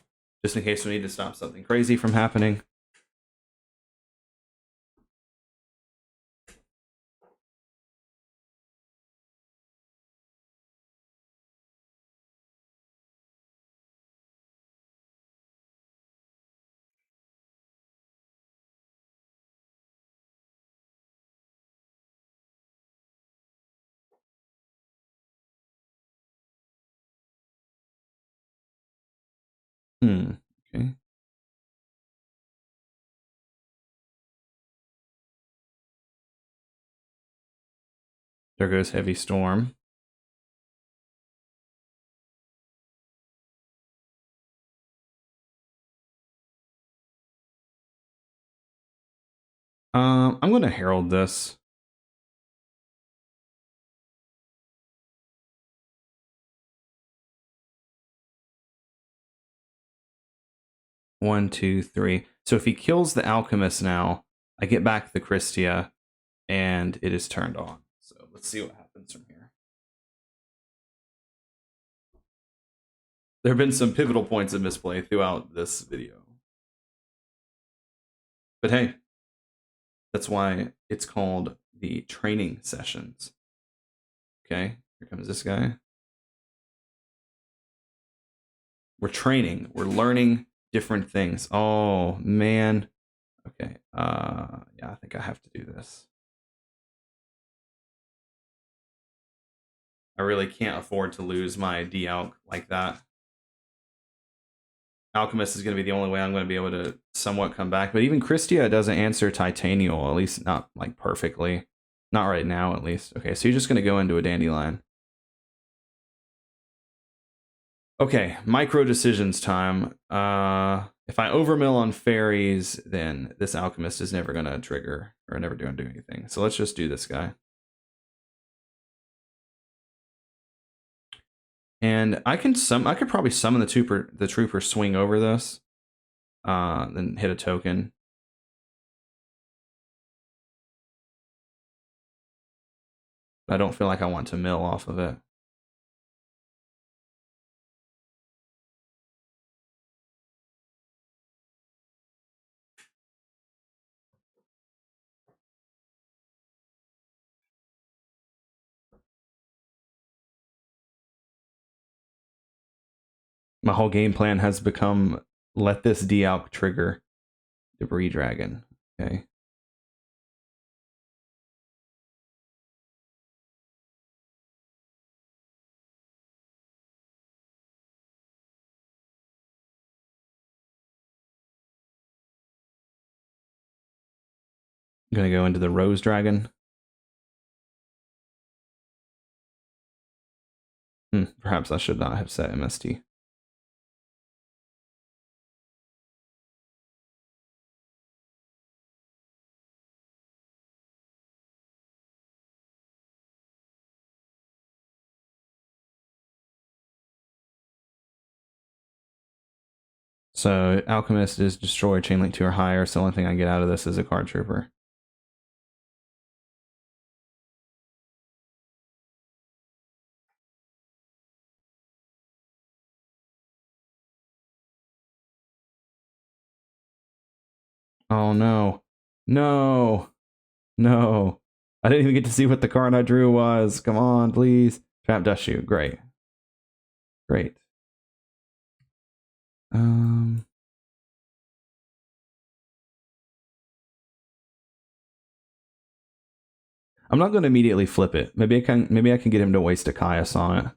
just in case we need to stop something crazy from happening. Okay. There goes Heavy Storm. I'm going to Herald this. One, two, three. So if he kills the Alchemist now, I get back the Christia, and it is turned on. So let's see what happens from here. There have been some pivotal points of misplay throughout this video. But hey, that's why it's called the training sessions. Okay, here comes this guy. We're training. We're learning different things. Oh, man. Okay. Yeah, I think I have to do this. I really can't afford to lose my D-Alc like that. Alchemist is going to be the only way I'm going to be able to somewhat come back. But even Christia doesn't answer Titanial, at least not like perfectly. Not right now, at least. Okay, so you're just going to go into a Dandelion. Okay, micro decisions time. If I overmill on fairies, then this Alchemist is never going to trigger or never going to do anything. So let's just do this guy. And I could probably summon the trooper, swing over this, then hit a token. I don't feel like I want to mill off of it. My whole game plan has become let this D-Alc trigger Debris Dragon. Okay. I'm gonna go into the Rose Dragon. Perhaps I should not have set MST. So Alchemist is destroy chainlink 2 or higher, so the only thing I get out of this is a card trooper. Oh no. No. No. I didn't even get to see what the card I drew was. Come on, please. Trap Dust Shoot. Great. Great. I'm not going to immediately flip it. Maybe I can get him to waste a Caius on it.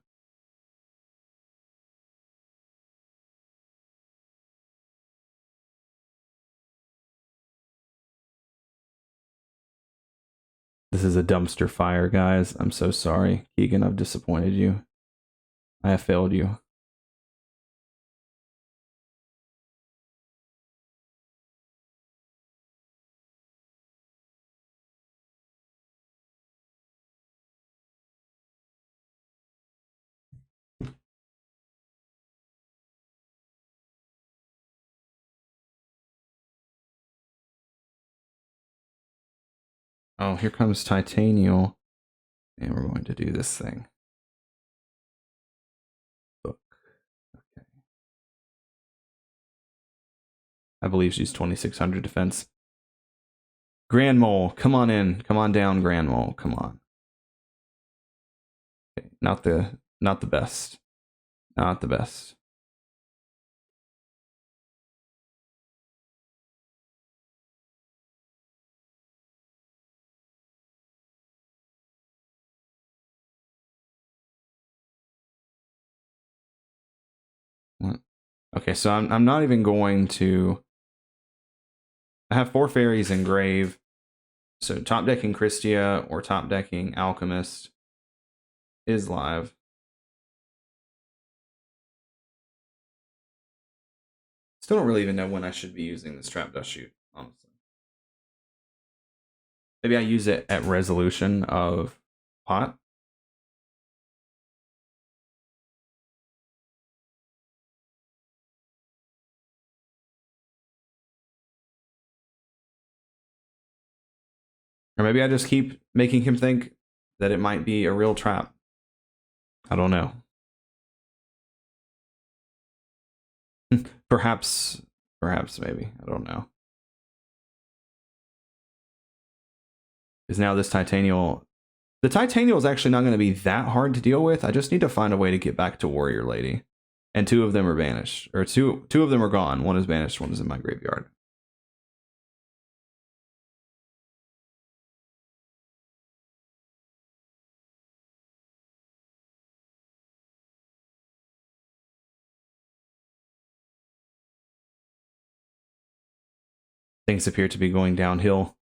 This is a dumpster fire, guys. I'm so sorry. Keegan, I've disappointed you. I have failed you. Oh, here comes Titanial. And we're going to do this thing. Book. Okay. I believe she's 2600 defense. Grand Mole, come on in. Come on down, Grand Mole. Come on. Okay. Not the best. Not the best. What? Okay, so I'm not even going to. I have 4 fairies in grave. So top decking Christia or top decking Alchemist is live. Still don't really even know when I should be using this Trap Dust Shoot, honestly. Maybe I use it at resolution of pot. Or maybe I just keep making him think that it might be a real trap. I don't know. Perhaps maybe. I don't know. Is now this Titanial. The Titanial is actually not going to be that hard to deal with. I just need to find a way to get back to Warrior Lady. And 2 of them are banished. Or two of them are gone. One is banished, one is in my graveyard. Things appear to be going downhill.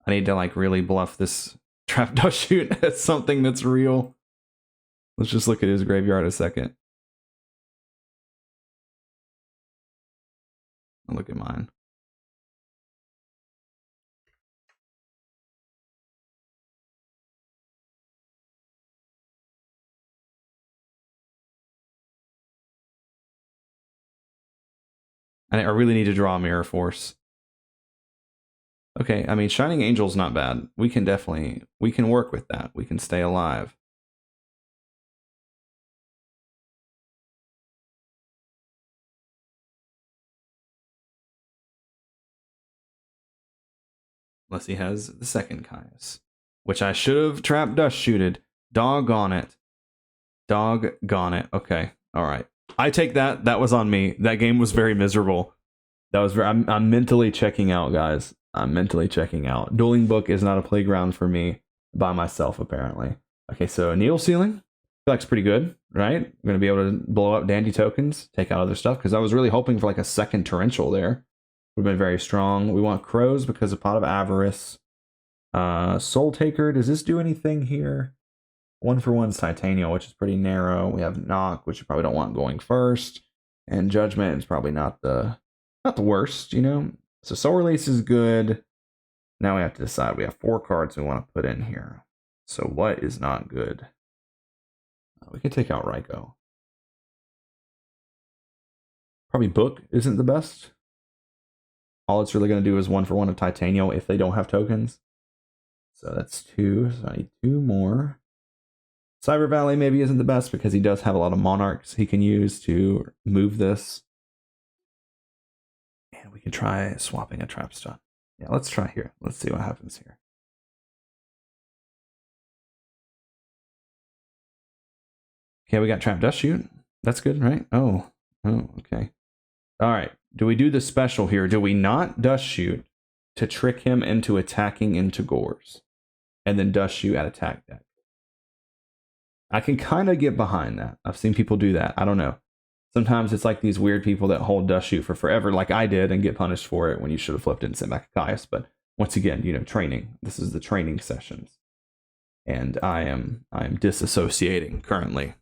I need to like really bluff this trap dust shoot as something that's real. Let's just look at his graveyard a second. I'll look at mine. I really need to draw a Mirror Force. Okay, I mean, Shining Angel's not bad. We can work with that. We can stay alive. Unless he has the second Caius, which I should have trap dust shooted. Doggone it. Doggone it. Okay, all right. I take that. That was on me. That game was very miserable. That was I'm mentally checking out, guys. I'm mentally checking out. Dueling Book is not a playground for me by myself, apparently. Okay, so Needle Ceiling. I feel like it's pretty good, right? We're going to be able to blow up Dandy tokens, take out other stuff, because I was really hoping for like a second Torrential there. Would have been very strong. We want Crows because of Pot of Avarice. Soul Taker, does this do anything here? 1-for-1's Titanium, which is pretty narrow. We have Knock, which you probably don't want going first. And Judgment is probably not the worst, you know? So Soul Release is good. Now we have to decide. We have 4 cards we want to put in here. So what is not good? We can take out Raikou. Probably Book isn't the best. All it's really going to do is 1-for-1 of Titanium if they don't have tokens. So that's 2. So I need 2 more. Cyber Valley maybe isn't the best because he does have a lot of Monarchs he can use to move this. And we can try swapping a Trap Stun. Yeah, let's try here. Let's see what happens here. Okay, we got Trap Dust Shoot. That's good, right? Oh, okay. All right. Do we do the special here? Do we not Dust Shoot to trick him into attacking into Gores? And then Dust Shoot at attack deck? I can kind of get behind that. I've seen people do that. I don't know. Sometimes it's like these weird people that hold Dust Shoot for forever, like I did, and get punished for it when you should have flipped it and sent back a Caius. But once again, you know, training. This is the training sessions. And I am disassociating currently.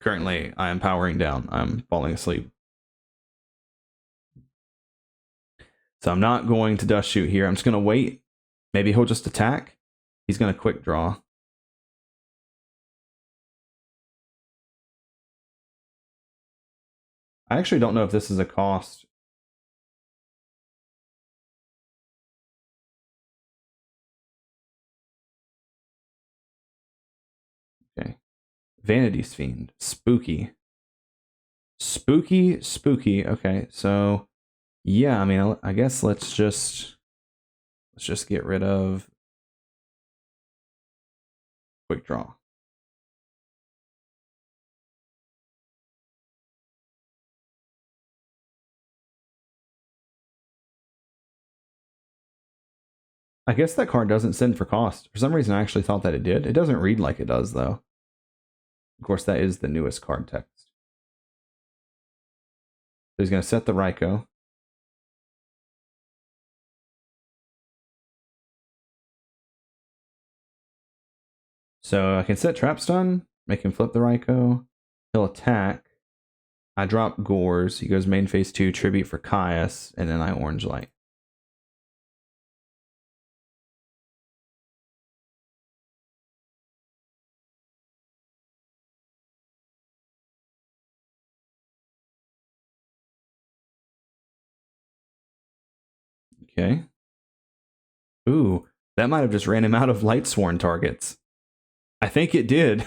Currently, I am powering down. I'm falling asleep. So I'm not going to Dust Shoot here. I'm just going to wait. Maybe he'll just attack. He's going to quick draw. I actually don't know if this is a cost. Okay. Vanity's Fiend. Spooky. Spooky, spooky. Okay, so yeah, I mean, I guess let's just get rid of quick draw. I guess that card doesn't send for cost. For some reason, I actually thought that it did. It doesn't read like it does, though. Of course, that is the newest card text. So he's going to set the Raikou. So I can set Trap Stun, make him flip the Raikou. He'll attack. I drop Gores. He goes main phase 2, tribute for Caius, and then I Orange Light. Okay. Ooh, that might have just ran him out of Lightsworn targets. I think it did.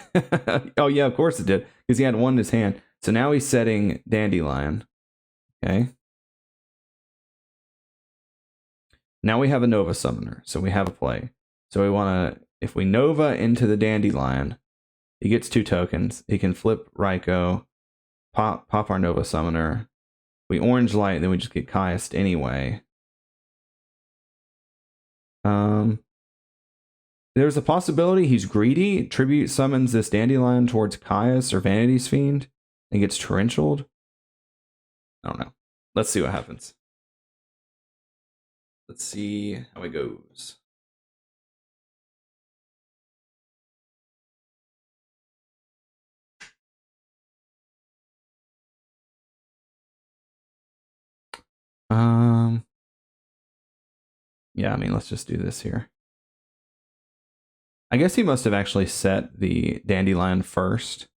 Oh yeah, of course it did, because he had one in his hand. So now he's setting Dandelion. Okay. Now we have a Nova Summoner, so we have a play. So we want to, if we Nova into the Dandelion, he gets 2 tokens. He can flip Raikou, pop our Nova Summoner. We Orange Light, then we just get Caius anyway. There's a possibility he's greedy, tribute summons this Dandelion towards Caius or Vanity's Fiend, and gets torrentialed. I don't know. Let's see what happens. Let's see how it goes. Yeah, I mean, let's just do this here. I guess he must have actually set the dandelion first.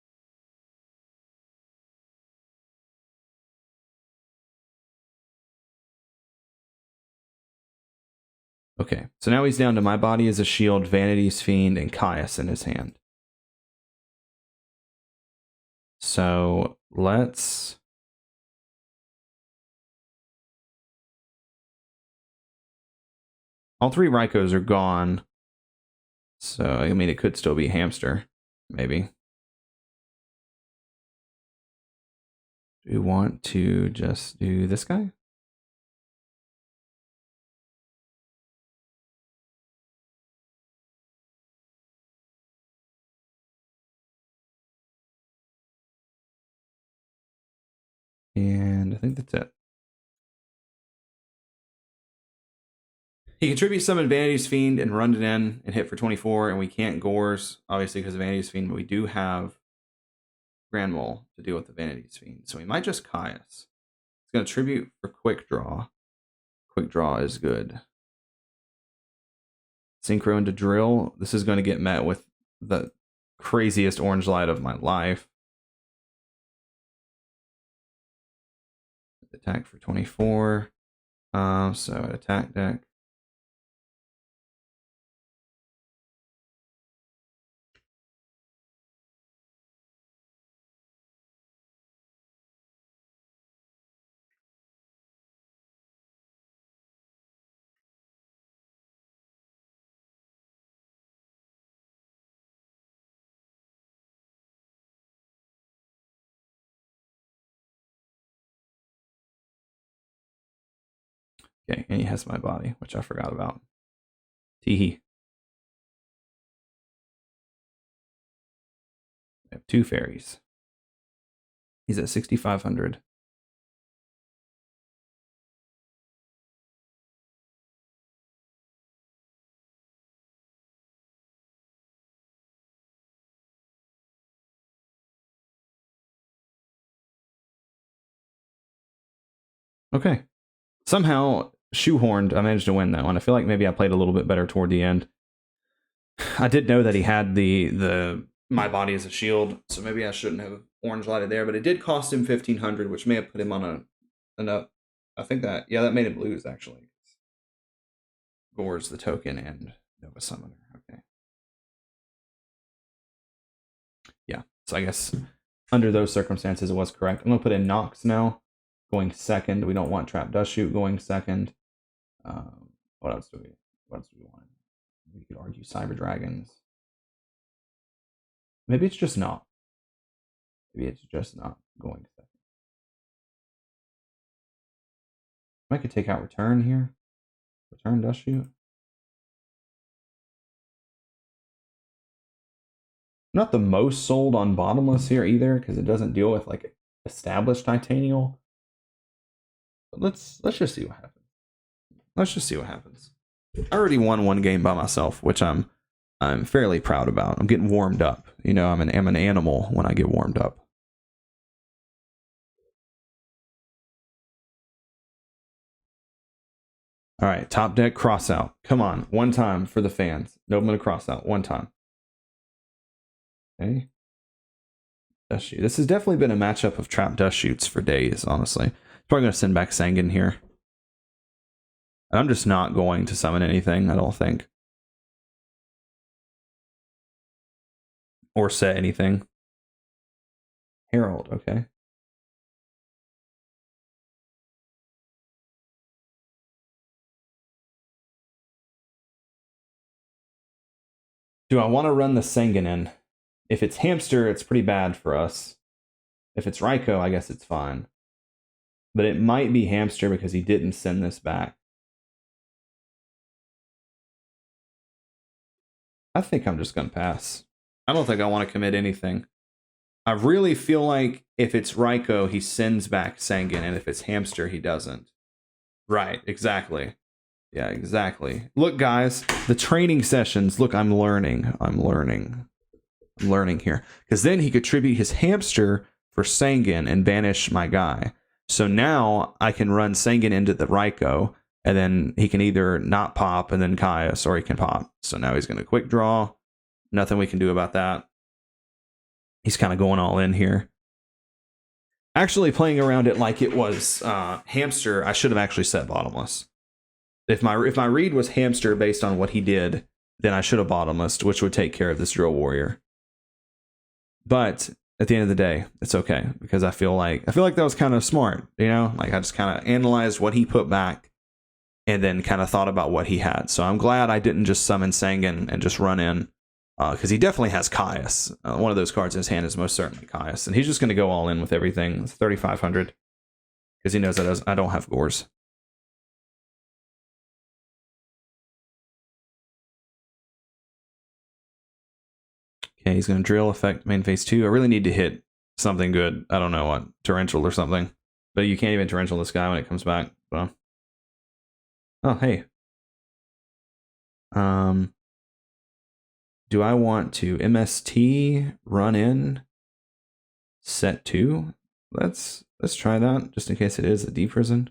Okay, so now he's down to My Body as a Shield, Vanity's Fiend, and Caius in his hand. So let's... All three Raikos are gone. So, I mean, it could still be Hamster, maybe. Do we want to just do this guy? And I think that's it. He contributes summon Vanity's Fiend and run it in and hit for 24, and we can't Gores, obviously, because of Vanity's Fiend, but we do have Grand Mole to deal with the Vanity's Fiend. So we might just Caius. It's going to tribute for Quick Draw. Quick Draw is good. Synchro into Drill. This is going to get met with the craziest orange light of my life. Attack for 24. So attack deck. Okay, and he has My Body, which I forgot about. Teehee. I have 2 fairies. He's at 6,500. Okay. Somehow, shoehorned, I managed to win that one. I feel like maybe I played a little bit better toward the end. I did know that he had the My Body as a shield, so maybe I shouldn't have orange lighted there, but it did cost him 1,500, which may have put him on enough. I think that, yeah, that made him lose, actually. Gore's the token and Nova Summoner. Okay. Yeah, so I guess under those circumstances, it was correct. I'm going to put in Nox now, going second. We don't want Trap Dust Shoot going second. What else do we want? We could argue Cyber Dragons. Maybe it's just not. Maybe it's just not going second. I could take out Return here. Return Dust Shoot. Not the most sold on Bottomless here either, because it doesn't deal with like established Titanial. But let's just see what happens. Let's just see what happens. I already won one game by myself, which I'm fairly proud about. I'm getting warmed up. You know, I'm an animal when I get warmed up. All right, top deck cross out. Come on, one time for the fans. Nobody cross out one time. Okay. Dust Shoot. This has definitely been a matchup of Trap Dust Shoots for days, honestly. Probably going to send back Sangan here. And I'm just not going to summon anything, I don't think. Or set anything. Herald, okay. Do I want to run the Sangan in? If it's Hamster, it's pretty bad for us. If it's Raikou, I guess it's fine. But it might be Hamster because he didn't send this back. I think I'm just going to pass. I don't think I want to commit anything. I really feel like if it's Raikou, he sends back Sangan, and if it's Hamster, he doesn't. Right, exactly. Yeah, exactly. Look, guys, the training sessions. Look, I'm learning here. Because then he could tribute his hamster for Sangan and banish my guy. So now I can run Sangan into the Raikou, and then he can either not pop and then Caius, or he can pop. So now he's going to quick draw. Nothing we can do about that. He's kind of going all in here. Actually playing around it like it was hamster, I should have actually set bottomless. If my read was hamster based on what he did, then I should have bottomless, which would take care of this Drill Warrior. But at the end of the day, it's okay, because I feel like that was kind of smart, you know? Like, I just kind of analyzed what he put back and then kind of thought about what he had. So I'm glad I didn't just summon Sangan and just run in, because he definitely has Caius. One of those cards in his hand is most certainly Caius, and he's just going to go all in with everything. It's 3,500 because he knows that I don't have Gores. Okay, he's going to drill effect main phase 2. I really need to hit something good. I don't know what, torrential or something, but you can't even torrential this guy when it comes back. So. Oh, hey. Do I want to MST run in set 2? Let's try that just in case it is a deep prison.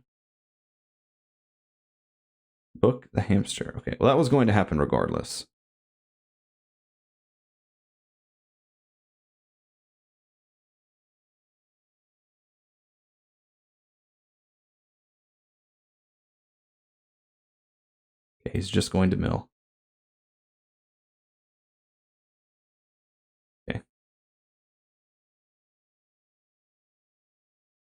Book the hamster. Okay, well, that was going to happen regardless. Okay, he's just going to mill. Okay.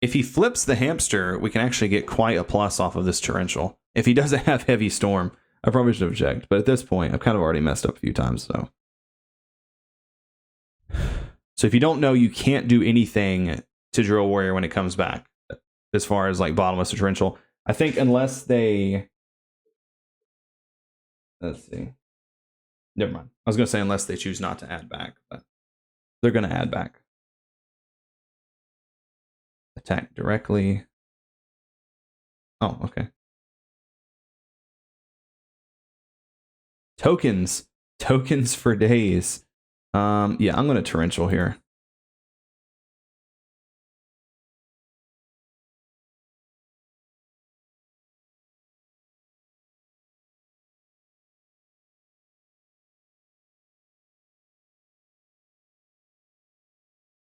If he flips the hamster, we can actually get quite a plus off of this torrential. If he doesn't have heavy storm, I probably should have checked, but at this point, I've kind of already messed up a few times, so. So if you don't know, you can't do anything to Drill Warrior when it comes back, as far as like bottomless or torrential. I think unless they... Let's see. Never mind. I was going to say unless they choose not to add back, but they're going to add back. Attack directly. Oh, okay. Tokens. Tokens for days. Yeah, I'm going to torrential here.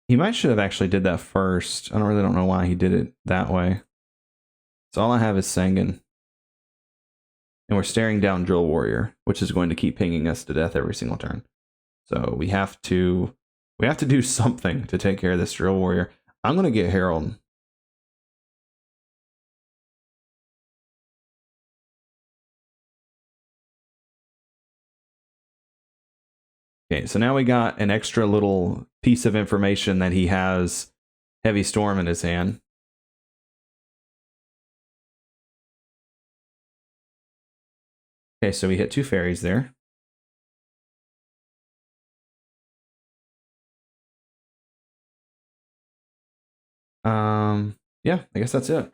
He might should have actually did that first. I don't know why he did it that way. So all I have is Sangan. And we're staring down Drill Warrior, which is going to keep pinging us to death every single turn. So we have to do something to take care of this Drill Warrior. I'm going to get Herald. Okay, so now we got an extra little piece of information that he has Heavy Storm in his hand. Okay, so we hit 2 fairies there. Yeah, I guess that's it.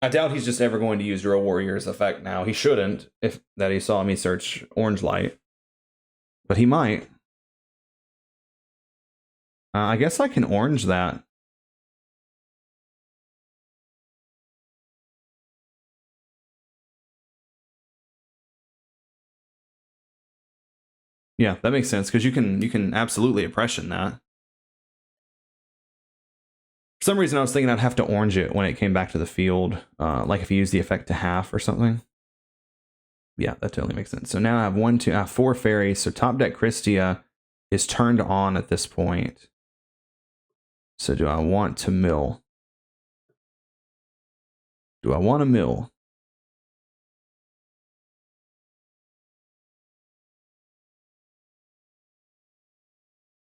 I doubt he's just ever going to use Drill Warrior's effect now. He shouldn't, if that he saw me search Orange Light. But he might. I guess I can orange that. Yeah, that makes sense, because you can absolutely oppression that. For some reason, I was thinking I'd have to orange it when it came back to the field, like if you use the effect to half or something. Yeah, that totally makes sense. So now I have 4 fairies. So top deck Christia is turned on at this point. So do I want to mill? Do I want to mill?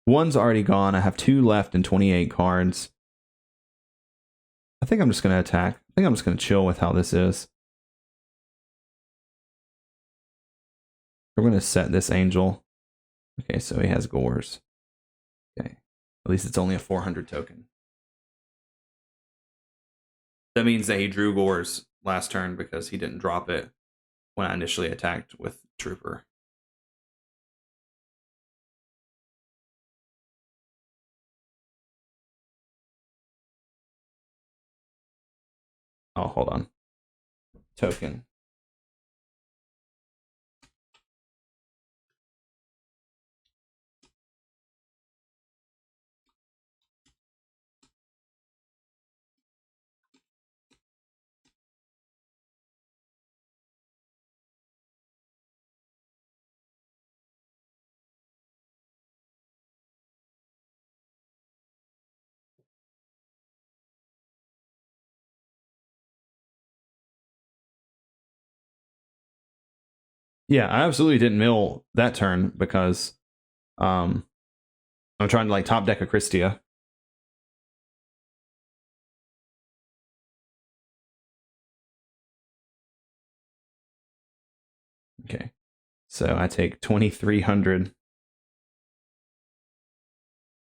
One's already gone. I have 2 left and 28 cards. I think I'm just going to attack. I think I'm just going to chill with how this is. We're going to set this angel. Okay, so he has Gores. Okay, at least it's only a 400 token. That means that he drew Gores last turn because he didn't drop it when I initially attacked with Trooper. Oh, hold on. Token. Yeah, I absolutely didn't mill that turn because I'm trying to like top deck a Christia. Okay. So I take 2,300.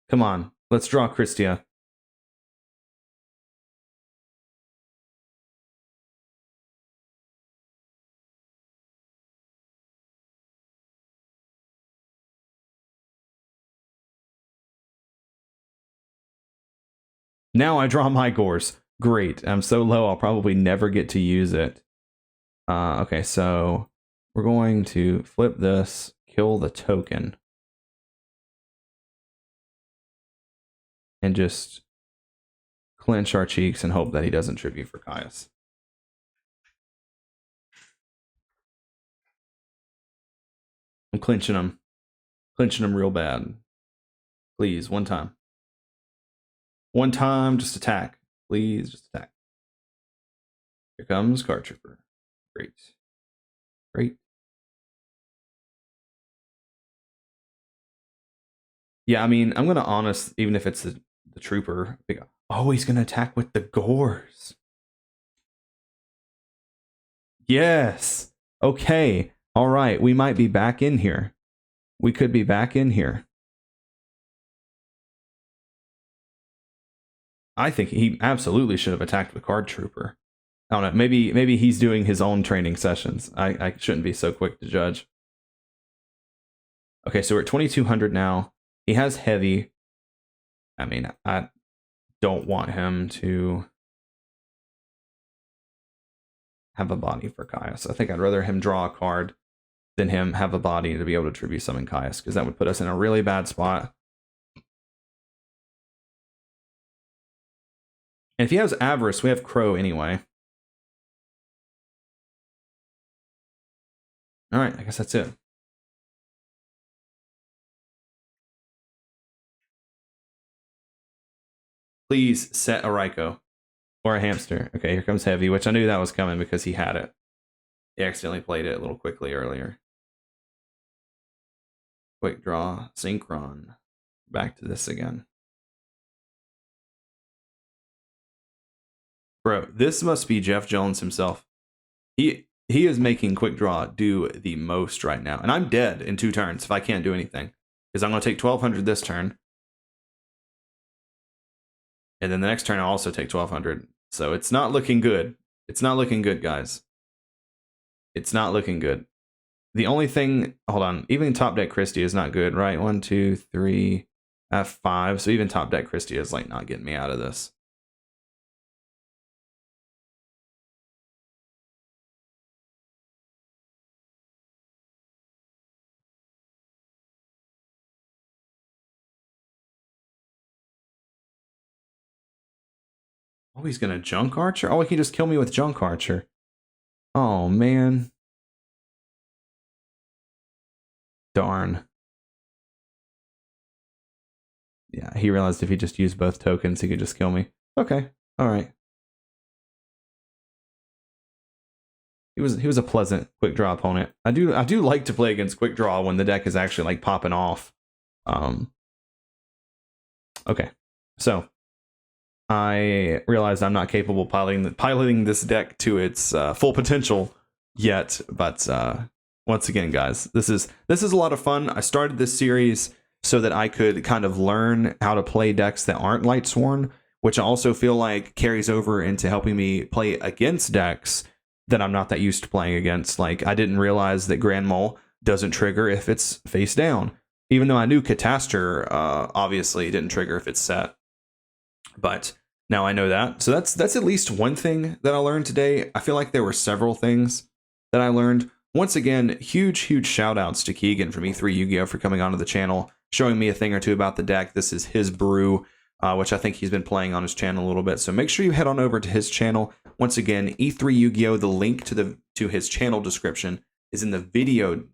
Come on, let's draw Christia. Now I draw my Gores. Great. I'm so low, I'll probably never get to use it. Okay, so we're going to flip this, kill the token, and just clench our cheeks and hope that he doesn't tribute for Caius. I'm clinching him. Clinching him real bad. Please, one time. One time, just attack. Please, just attack. Here comes Card Trooper. Great. Great. Yeah, I mean, I'm going to honest, even if it's the Trooper. Oh, he's going to attack with the Gores. Yes. Okay. All right. We might be back in here. We could be back in here. I think he absolutely should have attacked with Card Trooper. I don't know. Maybe he's doing his own training sessions. I shouldn't be so quick to judge. Okay, so we're at 2,200 now. He has heavy. I mean, I don't want him to have a body for Caius. I think I'd rather him draw a card than him have a body to be able to tribute summon Caius, because that would put us in a really bad spot. And if he has Avarice, we have Crow anyway. Alright, I guess that's it. Please set a Raikou. Or a hamster. Okay, here comes Heavy, which I knew that was coming because he had it. He accidentally played it a little quickly earlier. Quick draw, Synchron. Back to this again. Bro, this must be Jeff Jones himself. He is making Quick Draw do the most right now. And I'm dead in 2 turns if I can't do anything. Because I'm going to take 1,200 this turn. And then the next turn I'll also take 1,200. So it's not looking good. It's not looking good, guys. It's not looking good. The only thing... Hold on. Even top deck Christie is not good, right? 1, 2, 3, F5. So even top deck Christie is like not getting me out of this. Oh, he's going to Junk Archer? Oh, he can just kill me with Junk Archer. Oh, man. Darn. Yeah, he realized if he just used both tokens, he could just kill me. Okay, all right. He was a pleasant quick draw opponent. I do like to play against quick draw when the deck is actually like popping off. Okay, so I realized I'm not capable of piloting this deck to its full potential yet. But once again, guys, this is a lot of fun. I started this series so that I could kind of learn how to play decks that aren't Lightsworn, which I also feel like carries over into helping me play against decks that I'm not that used to playing against. Like, I didn't realize that Grand Mole doesn't trigger if it's face down, even though I knew Catastor obviously didn't trigger if it's set. But now I know that. So that's at least one thing that I learned today. I feel like there were several things that I learned. Once again, huge shout outs to Keegan from E3 Yu-Gi-Oh! For coming onto the channel, showing me a thing or two about the deck. This is his brew, which I think he's been playing on his channel a little bit. So make sure you head on over to his channel. Once again, E3 Yu-Gi-Oh! The link to his channel description is in the video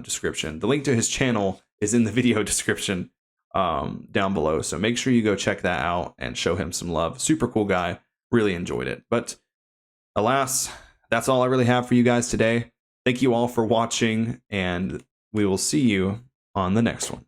description. The link to his channel is in the video description down below. So make sure you go check that out and show him some love. Super cool guy. Really enjoyed it. But alas, that's all I really have for you guys today. Thank you all for watching, and we will see you on the next one.